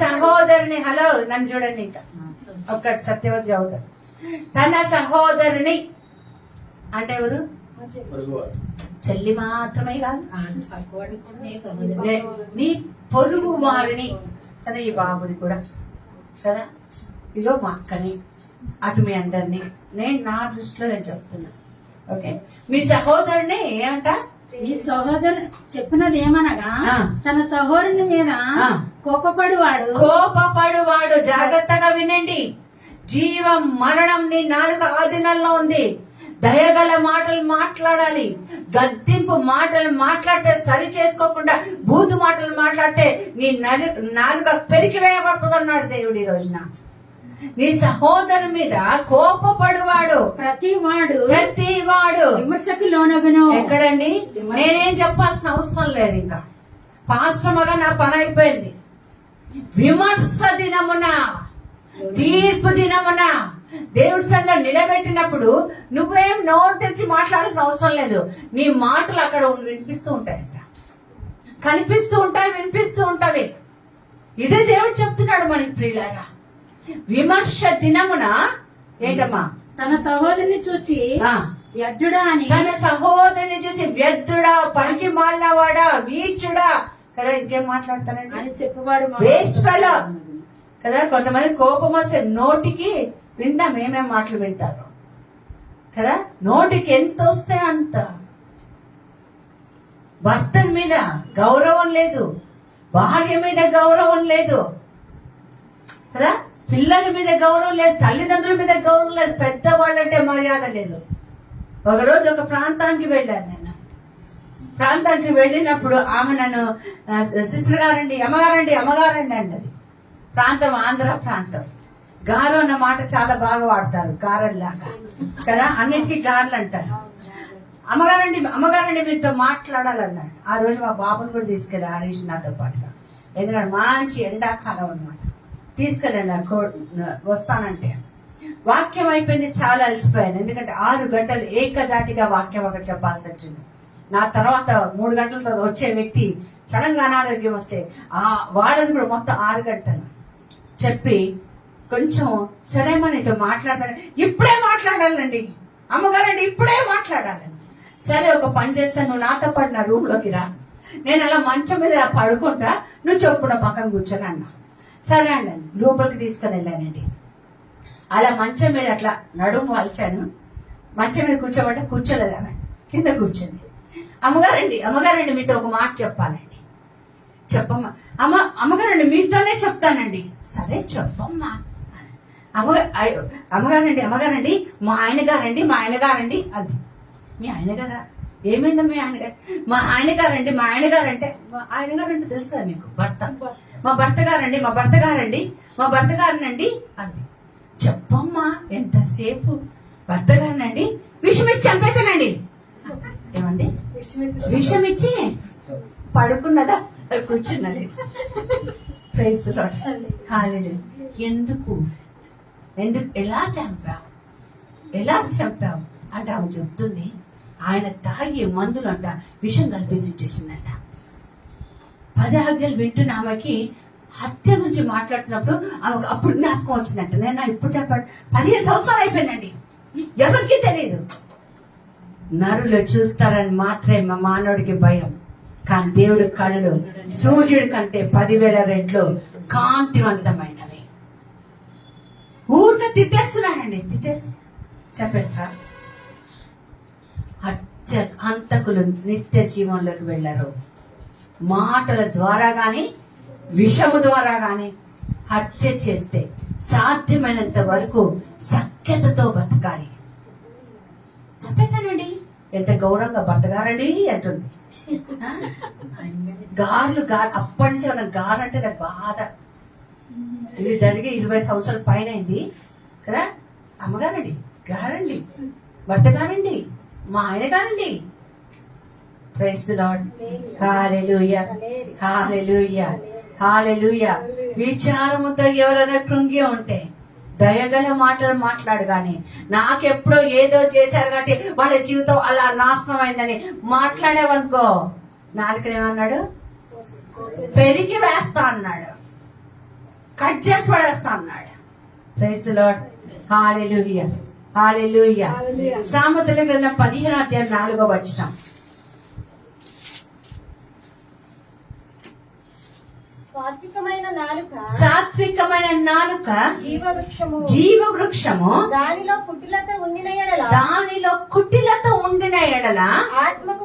సహోదరుని. హలో, నన్ను చూడండి. ఇంకా ఒక్కటి సత్యవతి చదువుతారు. తన సహోదరుని అంటే ఎవరు? చెల్లి మాత్రమే కాదు, నీ పొరుగు వారిని కదా. ఈ బాబుని కూడా కదా. ఇదో మా అక్కని, అటు మీ అందరినీ. నేను నా దృష్టిలో నేను చెప్తున్నా. ఓకే, మీ సహోదరుని ఏమంట? మీ సహోదరు చెప్పినది ఏమనగా, తన సహోదరుని మీద కోపపడువాడు. జాగ్రత్తగా వినండి. జీవం మరణం నీ నాలుక ఆధీనంలో ఉంది. దయగల మాటలు మాట్లాడాలి. గద్దింపు మాటలు మాట్లాడితే సరి చేసుకోకుండా బూతు మాటలు మాట్లాడితే నీ నాలుక పెరికి వేయబడుతుంది అన్నాడు దేవుడు ఈ రోజున. నీ సహోదరు మీద కోపపడువాడు ప్రతివాడు విమర్శకు లోనగును. ఎక్కడండి? నేనేం చెప్పాల్సిన అవసరం లేదు. ఇంకా పాస్టర్గా నా పని అయిపోయింది. విమర్శ దినమున, తీర్పు దినమున దేవుడి సంఘం నిలబెట్టినప్పుడు నువ్వేం నోరు తెరిచి మాట్లాడాల్సిన అవసరం లేదు. నీ మాటలు అక్కడ వినిపిస్తూ ఉంటాయంట, కనిపిస్తూ ఉంటాయి, వినిపిస్తూ ఉంటది. ఇదే దేవుడు చెప్తున్నాడు మనకి ప్రియులారా. విమర్శ దినమున ఏంటమ్మా? తన సహోదరుని చూచి వ్యర్థుడా అని, తన సహోదరుని చూసి వ్యర్థుడా, పనికి మాలినవాడా, వీచుడా కదా, ఇంకేం మాట్లాడతానండి అని చెప్పువాడు వేస్ట్ ఫెలో కదా. కొంతమంది కోపం వస్తే నోటికి వింటాం, ఏమేం మాటలు వింటారు కదా. నోటికి ఎంత వస్తే అంత. భర్త మీద గౌరవం లేదు, భార్య మీద గౌరవం లేదు కదా, పిల్లల మీద గౌరవం లేదు, తల్లిదండ్రుల మీద గౌరవం లేదు, పెద్దవాళ్ళంటే మర్యాద లేదు. ఒకరోజు ఒక ప్రాంతానికి వెళ్ళాను నేను. ప్రాంతానికి వెళ్ళినప్పుడు ఆమె నన్ను సిస్టర్ గారండి, అమ్మగారండి అన్నది. ప్రాంతం ఆంధ్ర ప్రాంతం. గారు అన్న మాట చాలా బాగా వాడతారు, గారెల్లాగా కదా, అన్నిటికీ గారెలు అంటారు. అమ్మగారండి మీతో మాట్లాడాలన్నాడు. ఆ రోజు మా బాబుని కూడా తీసుకెళ్ళి హరీష్ నాతో పాటుగా, ఎందుకంటే మంచి ఎండాకాలం అన్నమాట. తీసుకెళ్ళాను వస్తానంటే. వాక్యం అయిపోయింది, చాలా అలసిపోయాను. ఎందుకంటే 6 గంటలు ఏకదాటిగా వాక్యం అక్కడ చెప్పాల్సి వచ్చింది. నా తర్వాత 3 గంటల తర్వాత వచ్చే వ్యక్తి సడన్ గా అనారోగ్యం వస్తే వాళ్ళది కూడా మొత్తం 6 గంటలు చెప్పి కొంచెం సరేమ్మా నీతో మాట్లాడతాను. ఇప్పుడే మాట్లాడాలండి అమ్మగారండి, ఇప్పుడే మాట్లాడాలండి. సరే ఒక పని చేస్తాను, నువ్వు నాతో పాటు నా రూమ్ లోకి రా, నేను అలా మంచం మీద పడుకుంటా, నువ్వు చెప్పున పక్కన కూర్చొని అన్నా. సరే అండి, లోపలికి తీసుకొని వెళ్ళానండి. అలా మంచం మీద అట్లా నడుము వాల్చాను. మంచం మీద కూర్చోమంటే కూర్చోలేదు, ఆమె కింద కూర్చొని. అమ్మగారండి మీతో ఒక మాట చెప్పాలండి. చెప్పమ్మా. అమ్మగారండి మీతోనే చెప్తానండి. సరే చెప్పమ్మా. అమ్మగారండి మా ఆయన గారండి అది. మీ ఆయన గారా? ఏమైందా మీ ఆయన గారు? మా ఆయన గారంటే మా ఆయన గారంటే తెలుసు కదా మీకు, భర్త. మా భర్త గారనండి అంది. చెప్పమ్మా. ఎంతసేపు భర్త గారినండి విషమిచ్చి చంపేశానండి. ఏమండి? విషమిచ్చి పడుకున్నదా, కూర్చున్నది. Praise the Lord. హల్లెలూయా. ఎందుకు ఎలా చంపావు అంటే ఆమె చెప్తుంది, ఆయన తాగి మందులు అంట విషం కలిపేసి ఇచ్చేసిందంట. 10 ఆజ్ఞలు వింటున్న ఆమెకి హత్య గురించి మాట్లాడుతున్నప్పుడు ఆమెకు అప్పుడు జ్ఞాపకం వచ్చిందంట. నేను ఇప్పుడు చెప్పండి, 15 సంవత్సరాలు అయిపోయిందండి, ఎవరికి తెలియదు. నరులు చూస్తారని మాత్రమే మా మానవుడికి భయం, కానీ దేవుడి కళ్ళు సూర్యుడి కంటే 10,000 రెట్లు కాంతివంతమైనవి. ఊరిని తిట్టేస్తున్నానండి, చెప్పేస్తా. హంతకులు నిత్య జీవంలోకి వెళ్ళారు. మాటల ద్వారా గాని విషము ద్వారా గాని హత్య చేస్తే సాధ్యమైనంత వరకు సఖ్యతతో బతకాలి. చెప్పేశానండి. ఎంత గౌరవంగా భర్తగారండి అంటుంది. గారు అప్పటి నుంచి ఉన్న గారు అంటే నాకు బాధ. ఇది జరిగి 20 సంవత్సరాల పైన అయింది కదా. అమ్మగారండి, గారండి, భర్తగారండి, మా ఆయన గారండి. Praise the Lord. Hallelujah, hallelujah, hallelujah. విచారముతో ఎవరైనా కృంగి ఉంటే దయగల మాటలు మాట్లాడు. కానీ నాకెప్పుడో ఏదో చేశారు కాబట్టి వాళ్ళ జీవితం అలా నాశనం అయిందని మాట్లాడేవనుకో, నాలుకనేమన్నాడు, పెరిగి వేస్తా అన్నాడు, కట్ చేసి పడేస్తా అన్నాడు. Praise the Lord. Hallelujah, hallelujah. సామెతల గ్రంథం 15:4 సాత్వికమైన నాలుక జీవవృక్షము, దానిలో కుటిలత ఉండిన ఎడల ఆత్మకు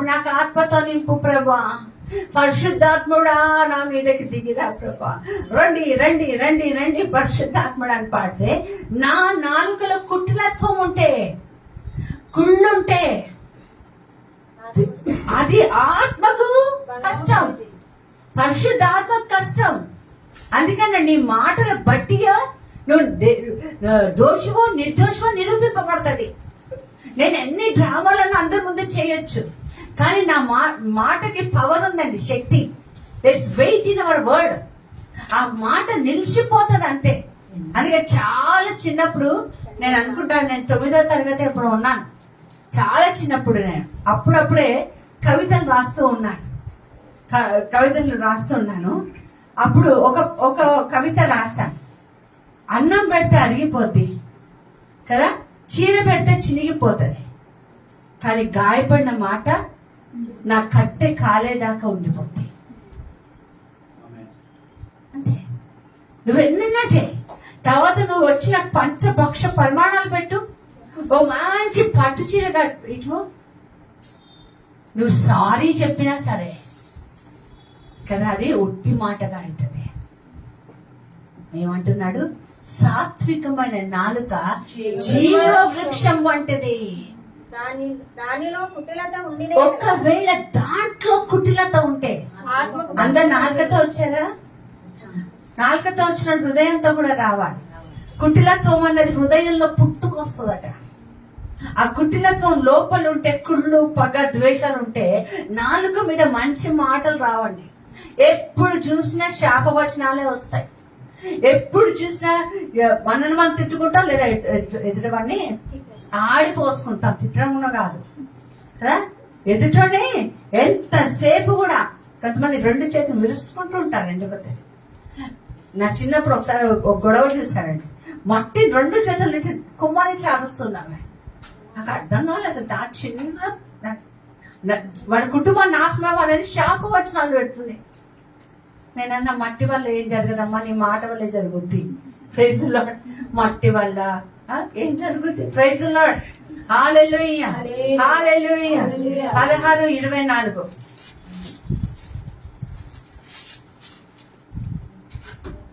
నాకు ఆత్మతో నింపు ప్రభా. పరిశుద్ధాత్ముడా నా మీదకి దిగిరా ప్రభా, రండి రండి రండి రండి పరిశుద్ధాత్ముడా అని పాడితే, నా నాలుకలో కుటిలత్వం ఉంటే, కుళ్ళుంటే అది ఆత్మకు కష్టం, పరిశుద్ధాత్మ కష్టం. అందుకని నీ మాటల బట్టిగా నువ్వు దోషివో నిర్దోషమో నిరూపింపబడుతుంది. నేను ఎన్ని డ్రామాలను అందరి ముందు చేయొచ్చు, కానీ నా మాటకి పవర్ ఉందండి, శక్తి. That's weight in our word. ఆ మాట నిలిచిపోతుంది అంతే. అందుకే చాలా చిన్నప్పుడు నేను అనుకుంటాను, నేను 9వ తరగతి అప్పుడు ఉన్నాను. చాలా చిన్నప్పుడు నేను అప్పుడప్పుడే కవితలు రాస్తూ ఉన్నాను. అప్పుడు ఒక కవిత రాశాను. అన్నం పెడితే అరిగిపోద్ది కదా, చీర పెడితే చినిగిపోతుంది, కానీ గాయపడిన మాట నా కట్టె కాలేదాకా ఉండిపోద్ది. అంతే. నువ్వు ఎన్నైనా చేయి, తర్వాత నువ్వు వచ్చి నాకు పంచభక్ష పరిమాణాలు పెట్టు, ఓ మంచి పట్టు చీరగా ఇటు, నువ్వు సారీ చెప్పినా సరే కదా, అది ఒట్టి మాటగా అవుతుంది. ఏమంటున్నాడు? సాత్వికమైన నాలుక జీవ వృక్షం వంటిది. దానిలో కుటిలత ఉండి, ఒకవేళ దాంట్లో కుటిలత ఉంటే, అందరు నాలుకతో వచ్చారా? నాలుకతో వచ్చిన హృదయంతో కూడా రావాలి. కుటిలత్వం అన్నది హృదయంలో పుట్టుకొస్తుందట. ఆ కుటిలత్వం లోపల ఉంటే, కుళ్ళు పగ ద్వేషాలు ఉంటే నాలుక మీద మంచి మాటలు రావండి. ఎప్పుడు చూసినా శాపవచనాలే వస్తాయి. ఎప్పుడు చూసినా మనల్ని మనం తిట్టుకుంటాం, లేదా ఎదుటివాడిని ఆడిపోసుకుంటాం. తిట్టడం కూడా కాదు కదా, ఎదుటోని ఎంతసేపు కూడా కొంతమంది 2 చేతులు విరుచుకుంటూ ఉంటారు. ఎందుకంటే నా చిన్నప్పుడు ఒకసారి ఒక గొడవ చూశానండి. మట్టి 2 చేతులు కుమ్మని చేరుస్తుంది ఆమె. నాకు అర్థం కావాలి అసలు. ఆ చిన్న వాడి కుటుంబం నాశనం అవ్వాలని శాపవచనాలు పెడుతుంది. నేనన్నా మట్టి వల్ల ఏం జరగదమ్మా, నీ మాట వల్లే జరుగుద్ది. Praise Lord. మట్టి వల్ల ఏం జరుగుద్ది? Praise Lord. Hallelujah hallelujah. 16:24.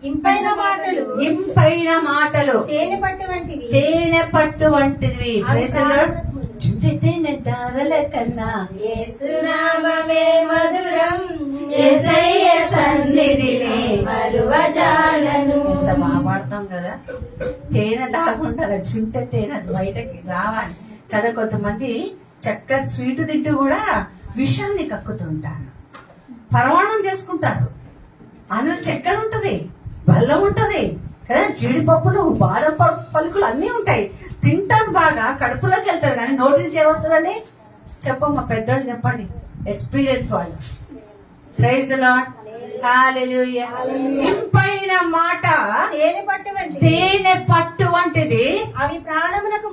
ఇంపైన మాటలు తేనె పట్టు వంటివి. Praise Lord. తేనె దారల కన్నా యేసునామమే మధురం, యేసయ్య సన్నిధిని మరువజాలను. ఇంత బాగా పాడతాం కదా. తేనె లాగుండాలి, చుంటే తేనె బయటకి రావాలి కదా. కొంతమంది చక్కగా స్వీట్ తింటూ కూడా విషాన్ని కక్కుతుంటారు, పరమాణం చేసుకుంటారు. అందులో చక్కెర ఉంటది, బెల్లం ఉంటది కదా, జీడిపప్పులు, బాదం పలుకులు అన్నీ ఉంటాయి. తింటారు, బాగా కడుపులోకి వెళ్తారు, కానీ నోటికి చేరుతుందని చెప్పమ్మా. పెద్దోళ్ళు చెప్పండి, ఎక్స్పీరియన్స్ వాళ్ళు. Praise the Lord. హల్లెలూయా. ఇంపైన మాట తేనె పట్టు వంటిది, అవి ప్రాణమునకు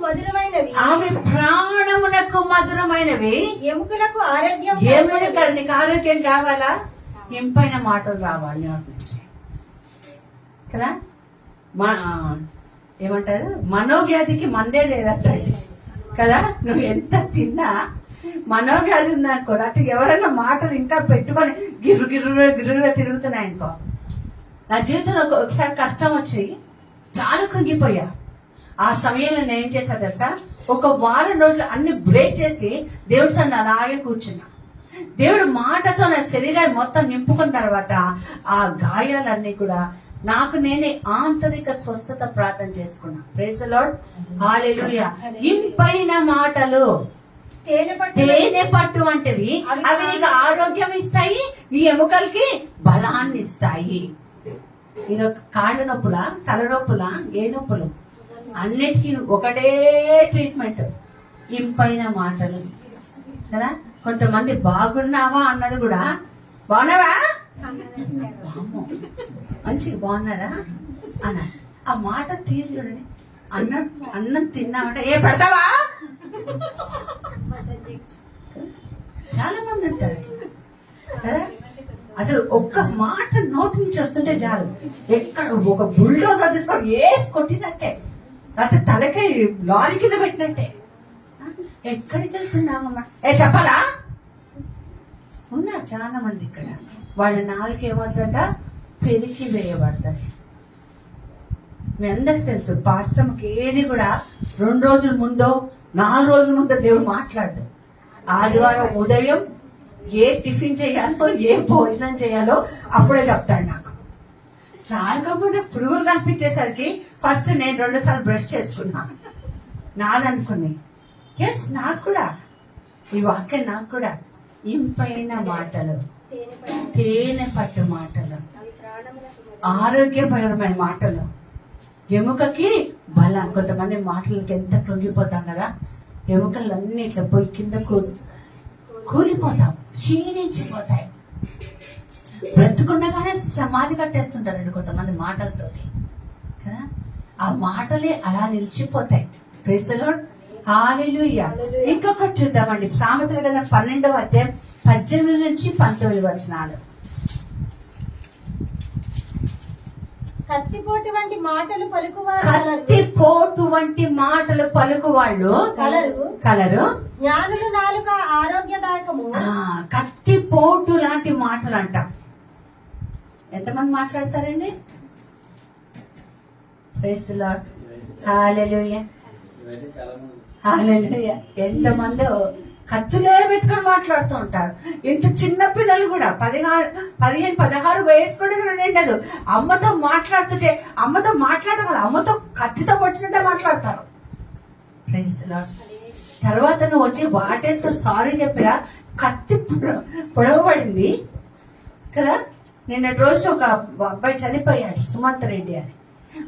మధురమైనవి, ఎముకలకు ఆరోగ్యం. నీకు ఆరోగ్యం కావాలా? ఇంపైన మాటలు రావాలి కదా. ఏమంటారు, మనోవ్యాధికి మందే లేదంటండి కదా. నువ్వు ఎంత తిన్నా మనోవ్యాధి ఉందనుకో, రాత్రికి ఎవరైనా మాటలు ఇంకా పెట్టుకొని గిర్రుగా తిరుగుతున్నాయనుకో. నా జీవితంలో ఒకసారి కష్టం వచ్చి చాలా కృంగిపోయా. ఆ సమయంలో నేను ఏం చేశా తెలుసా? ఒక వారం రోజులు అన్ని బ్రేక్ చేసి దేవుడి సన్ని అలాగే కూర్చున్నా. దేవుడు మాటతో నా శరీరాన్ని మొత్తం నింపుకున్న తర్వాత ఆ గాయాలన్నీ కూడా నాకు నేనే ఆంతరిక స్వస్థత ప్రార్థన చేసుకున్నా. Praise the Lord. హల్లెలూయా. ఇంపైన మాటలు తేనె పట్టు వంటివి, అవి నీకు ఆరోగ్యం ఇస్తాయి, నీ ఎముకలకి బలాన్ని ఇస్తాయి. ఇక కాళ్ళ నొప్పులా, తల నొప్పులా, ఏ నొప్పులు, అన్నిటికీ ఒకటే ట్రీట్మెంట్, ఇంపైన మాటలు కదా. కొంతమంది బాగున్నావా అన్నది కూడా, బాగున్నావా, మంచిగా బాగున్నారా అన్న ఆ మాట తీరు చూడండి. అన్నం తిన్నామంటే ఏ పెడతావా? చాలా మంది ఉంటారు కదా. అసలు ఒక్క మాట నోటి నుంచి వస్తుంటే చాలు, ఎక్కడ ఒక బుల్డోజర్ తీసుకొని వేసి కొట్టినట్టే, లేకపోతే తలకే లారీ కింద పెట్టినట్టే. ఎక్కడికి వెళ్తున్నామమ్మా? చెప్పాలా? ఉన్నారు చాలా మంది ఇక్కడ. వాళ్ళ నాలుగు ఏమవుతుందట, పెరికి వేయబడుతుంది. మీ అందరికి తెలుసు, పాస్టర్కి ఏది కూడా 2 రోజుల ముందో 4 రోజుల ముందో దేవుడు మాట్లాడు. ఆదివారం ఉదయం ఏ టిఫిన్ చేయాలో, ఏ భోజనం చేయాలో అప్పుడే చెప్తాడు నాకు. నాలుగప్పుడు పురుగులు కనిపించేసరికి ఫస్ట్ నేను 2 సార్లు బ్రష్ చేసుకున్నా. నాదనుకుని ఎస్, నాకు కూడా ఈ వాక్యం, నాకు కూడా ఇంపైన మాటలు, తేనె పట్టు మాటలు, అవి ప్రాణమునకు ఆరోగ్యపరమైన మాటలు, ఎముకకి బలం. కొంతమంది మాటలకి ఎంత కృంగిపోతాం కదా, ఎముకలన్నీ ఇట్లా పోయి కింద కూలిపోతాం, క్షీణించిపోతాయి. బ్రతుకుండగానే సమాధి కట్టేస్తుంటారండి కొంతమంది మాటలతోటి కదా. ఆ మాటలే అలా నిలిచిపోతాయి. ప్రైజ్ ది లార్డ్, హల్లెలూయా. ఇంకొకటి చూద్దామండి, సామెతల గ్రంథం 12వ అధ్యాయం 18 నుంచి 19 వచనాలు. కత్తిపోటు వంటి మాటలు పలుకువారు కత్తిపోటు వంటి మాటలు పలుకు వాళ్ళు కలరు. జ్ఞానులు నాలుక ఆరోగ్యదాయకము. కత్తిపోటు లాంటి మాటలు అంట. ఎంతమంది మాట్లాడతారండి? ప్రైజ్ ది లార్డ్, హల్లెలూయా, హల్లెలూయా. ఎంతమంది కత్తులే పెట్టుకొని మాట్లాడుతూ ఉంటారు. ఇంత చిన్న పిల్లలు కూడా 15-16 వయసు కూడా ఉండదు. అమ్మతో మాట్లాడుతుంటే, అమ్మతో మాట్లాడడం కదా, అమ్మతో కత్తితో పడిచినట్టే మాట్లాడతారు. Praise the Lord. తర్వాత నువ్వు వచ్చి వాటేసుకొని సారీ చెప్పిరా, కత్తి పొడవబడింది కదా. నిన్నటి రోజు ఒక అబ్బాయి చనిపోయాడు, సుమంత్ రెడ్డి అని.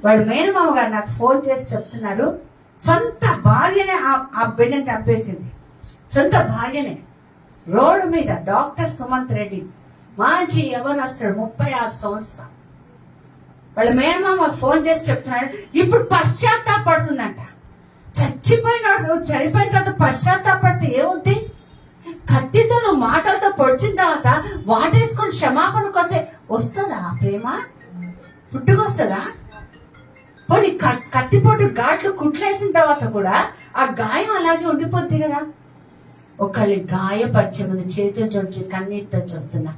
వాళ్ళ మేనమామ గారు నాకు ఫోన్ చేసి చెప్తున్నారు, సొంత భార్యనే ఆ బిడ్డని చంపేసింది. సొంత భార్యనే రోడ్డు మీద. డాక్టర్ సుమంత్ రెడ్డి మంచి ఎవరు వస్తాడు, 36 సంవత్సరాలు. వాళ్ళ మేనమామ ఫోన్ చేసి చెప్తున్నాడు, ఇప్పుడు పశ్చాత్తాపడుతుందంట. చనిపోయిన తర్వాత పశ్చాత్తాపడితే ఏమవుద్ది? కత్తితో నువ్వు మాటలతో పొడిచిన తర్వాత వాటేసుకొని క్షమాపణ కొడితే వస్తుందా ఆ ప్రేమ? పుట్టుకొస్తుందా? పోనీ కత్తిపోటు ఘాట్లు కుట్లేసిన తర్వాత కూడా ఆ గాయం అలాగే ఉండిపోద్ది కదా. ఒకళ్ళని గాయపరిచే ముందు చేతులు చూసి కన్నీటితో చెప్తున్నా,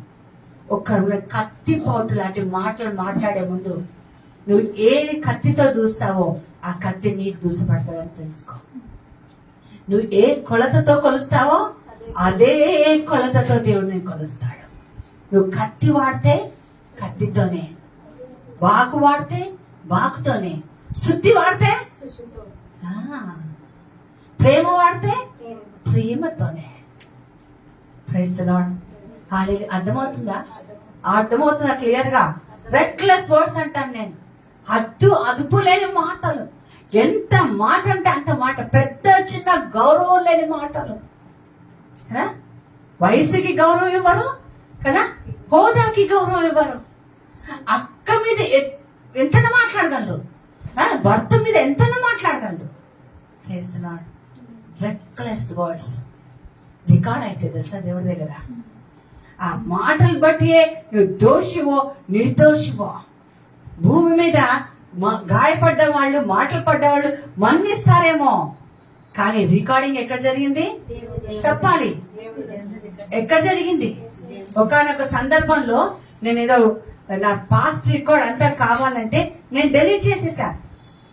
ఒకళ్ళు కత్తిపోటు లాంటి మాటలు మాట్లాడే ముందు నువ్వు ఏది కత్తితో దూస్తావో ఆ కత్తి నీకు దూసపడుతుందని తెలుసుకో. నువ్వు ఏ కొలతతో కొలుస్తావో అదే కొలతతో దేవుడిని కొలుస్తాడు. నువ్వు కత్తి వాడితే కత్తితోనే, బాకు వాడితే బాకుతోనే, శుద్ధి వాడితే ప్రేమ వాడితే ప్రేమతోనే. ప్రైజ్ ది లార్డ్, హల్లెలూయా. అర్థమవుతుందా క్లియర్ గా? రెక్లెస్ వర్డ్స్ అంటాను నేను. అదుపు లేని మాటలు. ఎంత మాట అంటే అంత మాట. పెద్ద చిన్న గౌరవం లేని మాటలు కదా. వయసుకి గౌరవం ఇవ్వరు కదా, హోదాకి గౌరవం ఇవ్వరు. అక్క మీద ఎంతన మాట్లాడగలరు, భర్త మీద ఎంతన మాట్లాడగలరు. Praise the Lord. Reckless words record అయితే తెలుసా దేవుడి దగ్గర. ఆ మాటలు బట్టి నువ్వు దోషివో నిర్దోషివో. భూమి మీద గాయపడ్డ వాళ్ళు, మాటలు పడ్డవాళ్ళు మన్నిస్తారేమో, కానీ రికార్డింగ్ ఎక్కడ జరిగింది చెప్పాలి. ఎక్కడ జరిగింది? ఒకానొక సందర్భంలో నేను ఏదో నా పాస్ట్ రికార్డ్ అంతా కావాలంటే నేను డెలీట్ చేసేసాను.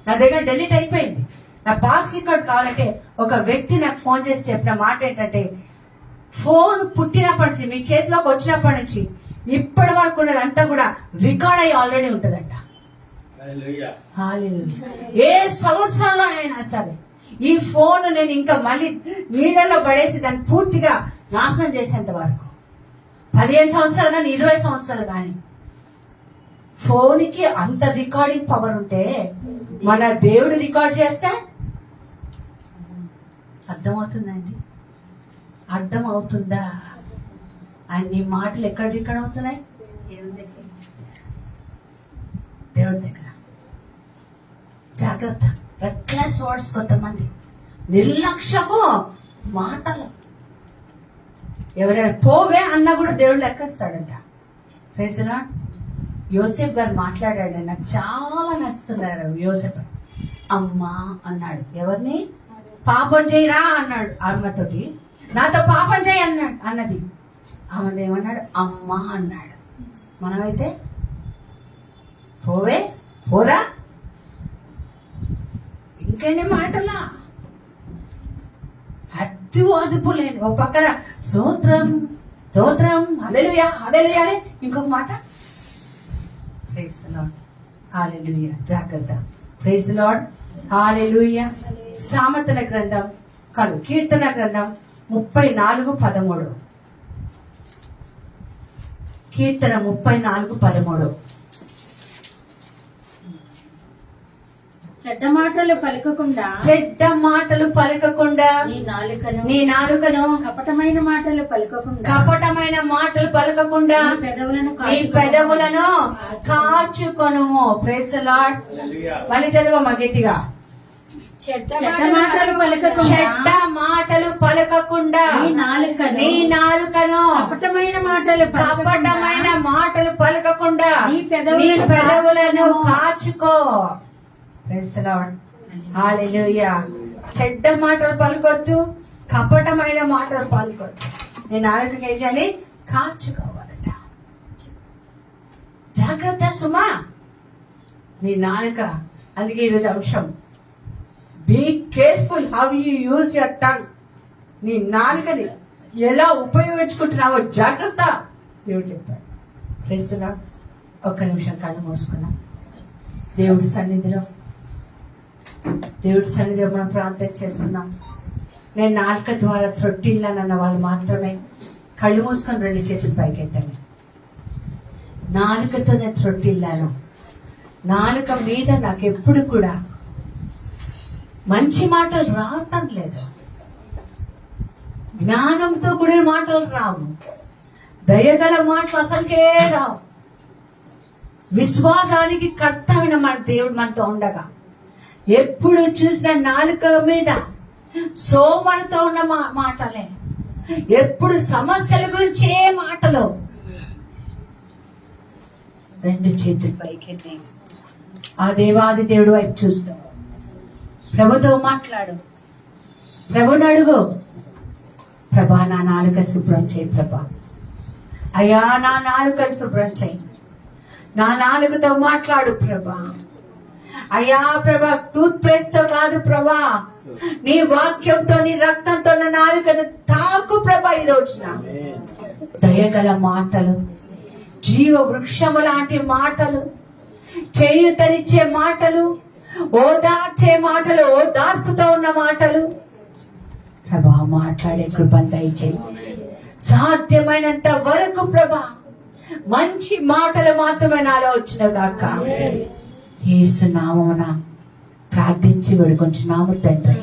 నా దగ్గర డెలీట్ అయిపోయింది. నా పాస్ట్ రికార్డ్ కావాలంటే ఒక వ్యక్తి నాకు ఫోన్ చేసి చెప్పిన మాట ఏంటంటే, ఫోన్ పుట్టినప్పటి నుంచి మీ చేతిలోకి వచ్చినప్పటి నుంచి ఇప్పటి వరకు ఉన్నదంతా కూడా రికార్డ్ అయ్యి ఆల్రెడీ ఉంటుందంట. ఏ సంవత్సరంలో అయినా సరే ఈ ఫోన్ నేను ఇంకా మళ్ళీ నీళ్ళలో పడేసి దాన్ని పూర్తిగా నాశనం చేసేంత వరకు 15 సంవత్సరాలు కానీ 20 సంవత్సరాలు కానీ ఫోన్కి అంత రికార్డింగ్ పవర్ ఉంటే మన దేవుడు రికార్డ్ చేస్తే అర్థమవుతుందండి? అర్థమవుతుందా? నీ మాటలు ఎక్కడ రికార్డ్ అవుతున్నాయి? దేవుడి దగ్గర. జాగ్రత్త. Reckless words. కొంతమంది నిర్లక్ష్యపు మాటలు. ఎవరైనా పోవే అన్నా కూడా దేవుడు లెక్కిస్తాడంట. Praise the lord. యోసేపు గారు మాట్లాడాడు, నాకు చాలా నచ్చుతున్నాడు. యోసేపు అమ్మా అన్నాడు. ఎవరిని? పాపం చేయరా అన్నాడు అమ్మతోటి. నాతో పాపం చేయి అన్నది. ఆమె ఏమన్నాడు? అమ్మా అన్నాడు. మనమైతే పోవే పోరా ఇంకెన్ని మాటలా, హద్దు అదుపు లేని. ఒక పక్కన స్తోత్రం స్తోత్రం హల్లెలూయా హల్లెలూయా అని ఇంకొక మాట ప్రైజ్ ది లార్డ్ హల్లెలూయా. జాగ్రత్త. ప్రైజ్ ది లార్డ్ హల్లెలూయా. సామెతల గ్రంథం కీర్తన గ్రంథం 34:13. కీర్తన 34:13. చెడ్డ మాటలు పలకకుండా చెడ్డ మాటలు పలకకుండా నీ నాలుకను కపటమైన మాటలు పలకకుండా కపటమైన మాటలు పలకకుండా నీ పెదవులను కాచుకొనుము. Praise the lord. మళ్ళీ చదవమ్మా గట్టిగా. చెడ్డ మాటలు పలకకుండా చెడ్డ మాటలు పలకకుండా నీ నాలుకను కపటమైన మాటలు పలకకుండా నీ పెదవులను కాచుకో. ప్రైజ్ ది లార్డ్ హల్లెలూయా. చెడ్డ మాటలు పలకొద్దు, కపటమైన మాటలు పలకొద్దు. నీ నాలుకకి ఏం చేయాలి? కాచుకోవాలట. జాగ్రత్త సుమా నీ నాలుక. అందుకే ఈరోజు అంశం, be careful how you use your tongue. నీ నాలుకని ఎలా ఉపయోగించుకుంటున్నావో జాగ్రత్త దేవుడు చెప్పాడు. Praise the Lord. ఒక్క నిమిషం కళ్ళు మూసుకుందాం. దేవుడి సన్నిధిలో మనం ప్రార్థన చేసుకుందాం. నేను నాలుక ద్వారా త్రొట్టిల్లానన్న వాళ్ళు మాత్రమే కళ్ళు మూసుకొని 2 చేతులు పైకెత్తండి. నాలుకతో నేను త్రొట్టిల్లాను. నాలుక మీద నాకు ఎప్పుడు కూడా మంచి మాటలు రావటం లేదు. జ్ఞానంతో కూడిన మాటలు రావు. దయగల మాటలు అసలుకే రావు. విశ్వాసానికి కర్తమైన మన దేవుడు మనతో ఉండగా ఎప్పుడు చూసిన నాలుక మీద సోమరితో ఉన్న మాటలే, ఎప్పుడు సమస్యల గురించే మాటలు. 2 చేతులు పైకెత్తి ఆ దేవాది దేవుడు వైపు చూస్తాం. ప్రభుతో మాట్లాడు. ప్రభుని అడుగు. ప్రభా నా నాలుక శుభ్రం చేయి ప్రభా. అయ్యా నా నాలుకను శుభ్రం చేయి. నా నాలుకతో మాట్లాడు ప్రభా. అయ్యా ప్రభా, టూత్ పేస్ట్ తో కాదు ప్రభా, నీ వాక్యంతో నీ రక్తంతో నా నాలుకను తాకు ప్రభా. ఈ రోజున దయగల మాటలు, జీవ వృక్షము లాంటి మాటలు, చేయుతనిచ్చే మాటలు, ఓదార్చే మాటలు, ఓదార్పుతో ఉన్న మాటలు ప్రభా మాట్లాడే కృపను దయచేయి. సాధ్యమైనంత వరకు ప్రభా మంచి మాటలు మాత్రమే నాలో వచ్చిన గాక. యేసు నామమున ప్రార్థించి వేడుకొంచున్నాము తండ్రి.